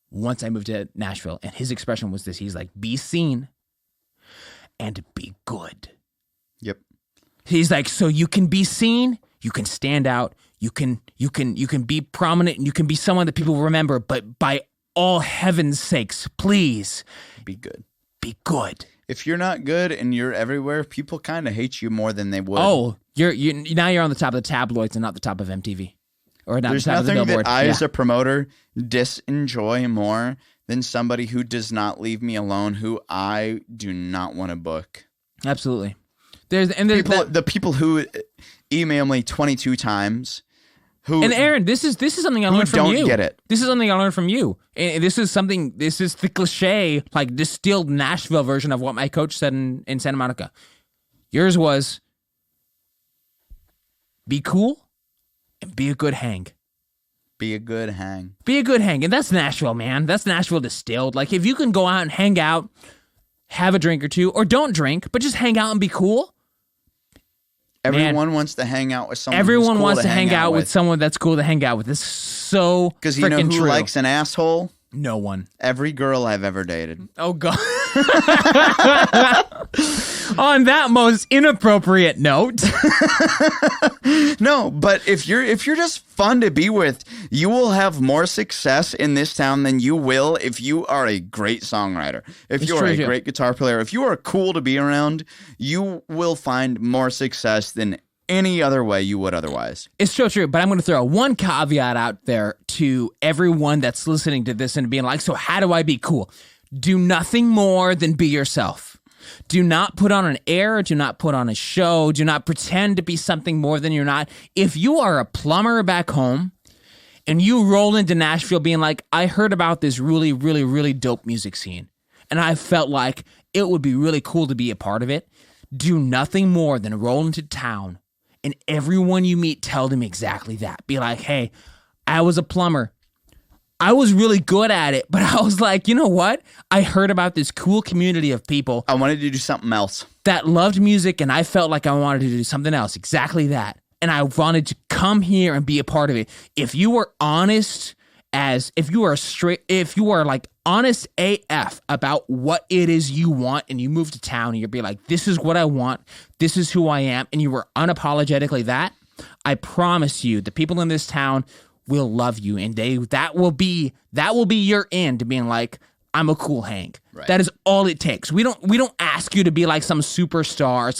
once I moved to Nashville, and his expression was this. He's like, be seen and be good. Yep. He's like, so you can be seen, you can stand out, you can be prominent, and you can be someone that people remember, but by all heaven's sakes, please be good. Be good. If you're not good and you're everywhere, people kind of hate you more than they would. Oh, now you're on the top of the tabloids and not the top of MTV. Or not There's the top of the nothing Billboard. that I, as a promoter, disenjoy more than somebody who does not leave me alone, who I do not want to book. Absolutely. The people who email me 22 times. And Aaron, this is something I learned from you. Don't get it. This is something I learned from you. And this is the cliche, like distilled Nashville version of what my coach said in Santa Monica. Yours was, be cool and be a good hang. Be a good hang. Be a good hang. And that's Nashville, man. That's Nashville distilled. Like if you can go out and hang out, have a drink or two, or don't drink, but just hang out and be cool. Everyone wants to hang out with someone. Everyone cool wants to hang out with someone that's cool to hang out with. This is so because you know who true. likes an asshole? No one. Every girl I've ever dated. Oh God. On that most inappropriate note. No, but if you're just fun to be with, you will have more success in this town than you will if you are a great songwriter. If you are a great guitar player, if you are cool to be around, you will find more success than any other way you would otherwise. It's so true, but I'm going to throw one caveat out there to everyone that's listening to this and being like, so how do I be cool? Do nothing more than be yourself. Do not put on an air. Do not put on a show. Do not pretend to be something more than you're not. If you are a plumber back home and you roll into Nashville being like, I heard about this really, really, really dope music scene, and I felt like it would be really cool to be a part of it, do nothing more than roll into town and everyone you meet, tell them exactly that. Be like, hey, I was a plumber. I was really good at it, but I was like, you know what? I heard about this cool community of people. I wanted to do something else. That loved music, and I felt like I wanted to do something else. Exactly that. And I wanted to come here and be a part of it. If you were honest if you are like honest AF about what it is you want, and you move to town and you'll be like, this is what I want, this is who I am, and you were unapologetically that, I promise you the people in this town will love you, and that will be your end to being like, I'm a cool Hank. Right. That is all it takes. We don't ask you to be like some superstar,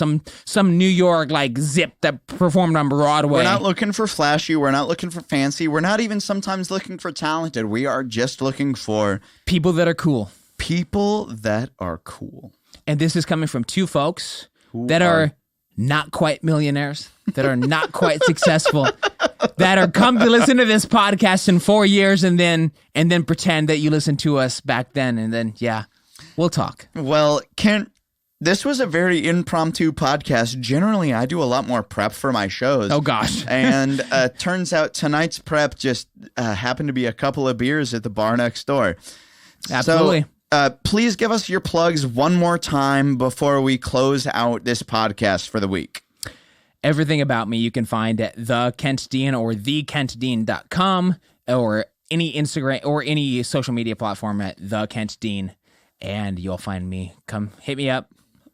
some New York like Zip that performed on Broadway. We're not looking for flashy. We're not looking for fancy. We're not even sometimes looking for talented. We are just looking for people that are cool. People that are cool. And this is coming from two folks that are not quite millionaires, that are not quite successful, that are come to listen to this podcast in 4 years and then pretend that you listened to us back then, and then we'll talk. Well, Kent, this was a very impromptu podcast. Generally, I do a lot more prep for my shows. Oh gosh. And turns out tonight's prep just happened to be a couple of beers at the bar next door. Absolutely. So, please give us your plugs one more time before we close out this podcast for the week. Everything about me you can find at The Kent Dean or thekentdean.com or any Instagram or any social media platform at The Kent Dean, and you'll find me. Come hit me up.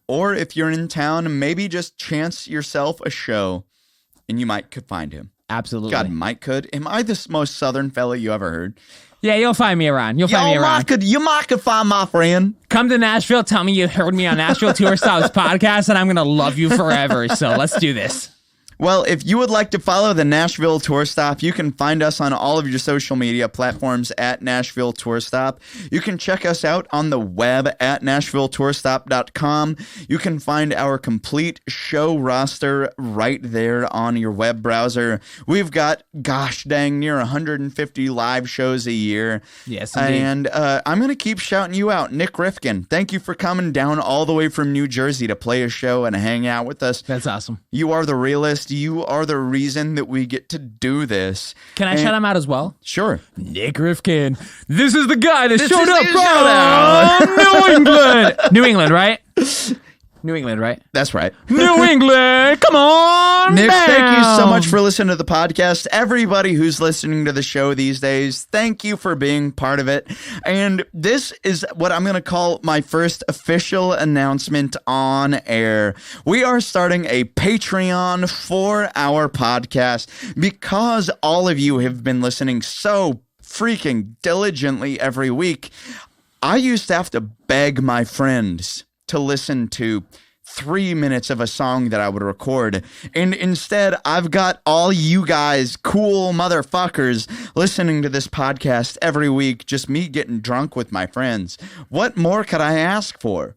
Or if you're in town, maybe just chance yourself a show and you might could find him. Absolutely. God, might could. Am I the most southern fella you ever heard? Yeah, you'll find me around. You might could find my friend. Come to Nashville. Tell me you heard me on Nashville Tour Stop's podcast, and I'm going to love you forever. So let's do this. Well, if you would like to follow the Nashville Tour Stop, you can find us on all of your social media platforms at Nashville Tour Stop. You can check us out on the web at NashvilleTourStop.com. You can find our complete show roster right there on your web browser. We've got, gosh dang, near 150 live shows a year. Yes, indeed. And I'm going to keep shouting you out. Nick Rifkin, thank you for coming down all the way from New Jersey to play a show and hang out with us. That's awesome. You are the realist. You are the reason that we get to do this. Can I shout him out as well? Sure. Nick Rifkin. This is the guy that showed up from New England. New England, right? New England, right? That's right. New England, come on Nick, down. thank you so much for listening to the podcast. Everybody who's listening to the show these days, thank you for being part of it. And this is what I'm going to call my first official announcement on air. We are starting a Patreon for our podcast because all of you have been listening so freaking diligently every week. I used to have to beg my friends to listen to 3 minutes of a song that I would record. And instead, I've got all you guys, cool motherfuckers, listening to this podcast every week, just me getting drunk with my friends. What more could I ask for?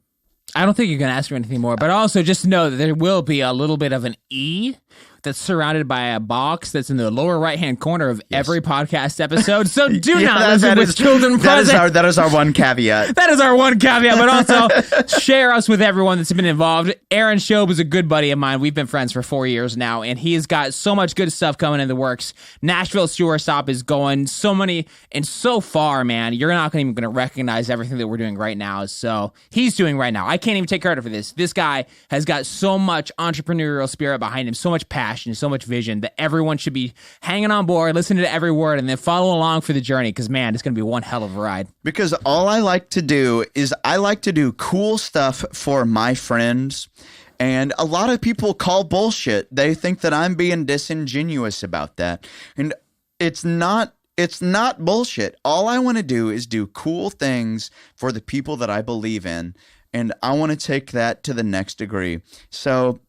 I don't think you can ask for anything more, but also just know that there will be a little bit of an E that's surrounded by a box that's in the lower right-hand corner of every podcast episode. So do not listen with children present. That is our one caveat. That is our one caveat, but also share us with everyone that's been involved. Aaron Shobe is a good buddy of mine. We've been friends for 4 years now, and he's got so much good stuff coming in the works. Nashville Tour Stop is going so many and so far, man. You're not even going to recognize everything that we're doing right now. So he's doing right now. I can't even take credit for this. This guy has got so much entrepreneurial spirit behind him, so much passion, so much vision that everyone should be hanging on board, listening to every word, and then follow along for the journey because, man, it's going to be one hell of a ride. Because all I like to do is I like to do cool stuff for my friends. And a lot of people call bullshit. They think that I'm being disingenuous about that. And it's not bullshit. All I want to do is do cool things for the people that I believe in. And I want to take that to the next degree. So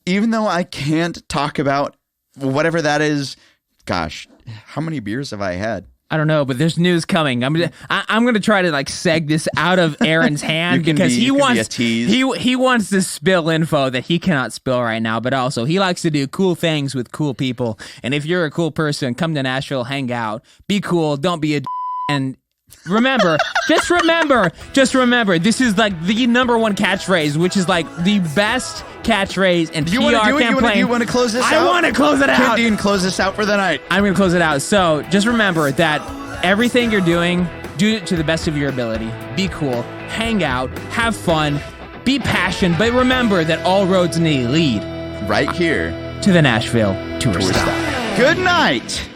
even though I can't talk about whatever that is, gosh, how many beers have I had? I don't know, but there's news coming. I'm gonna try to like seg this out of Aaron's hand because he wants to spill info that he cannot spill right now. But also he likes to do cool things with cool people. And if you're a cool person, come to Nashville, hang out, be cool, don't be a and remember, just remember, this is like the number one catchphrase, which is like the best catchphrase and PR campaign. You want to close this out? I want to close it out. Kent Dean, close this out for the night. I'm going to close it out. So just remember that everything you're doing, do it to the best of your ability. Be cool, hang out, have fun, be passionate, but remember that all roads lead right here to the Nashville Tour Stop. Good night.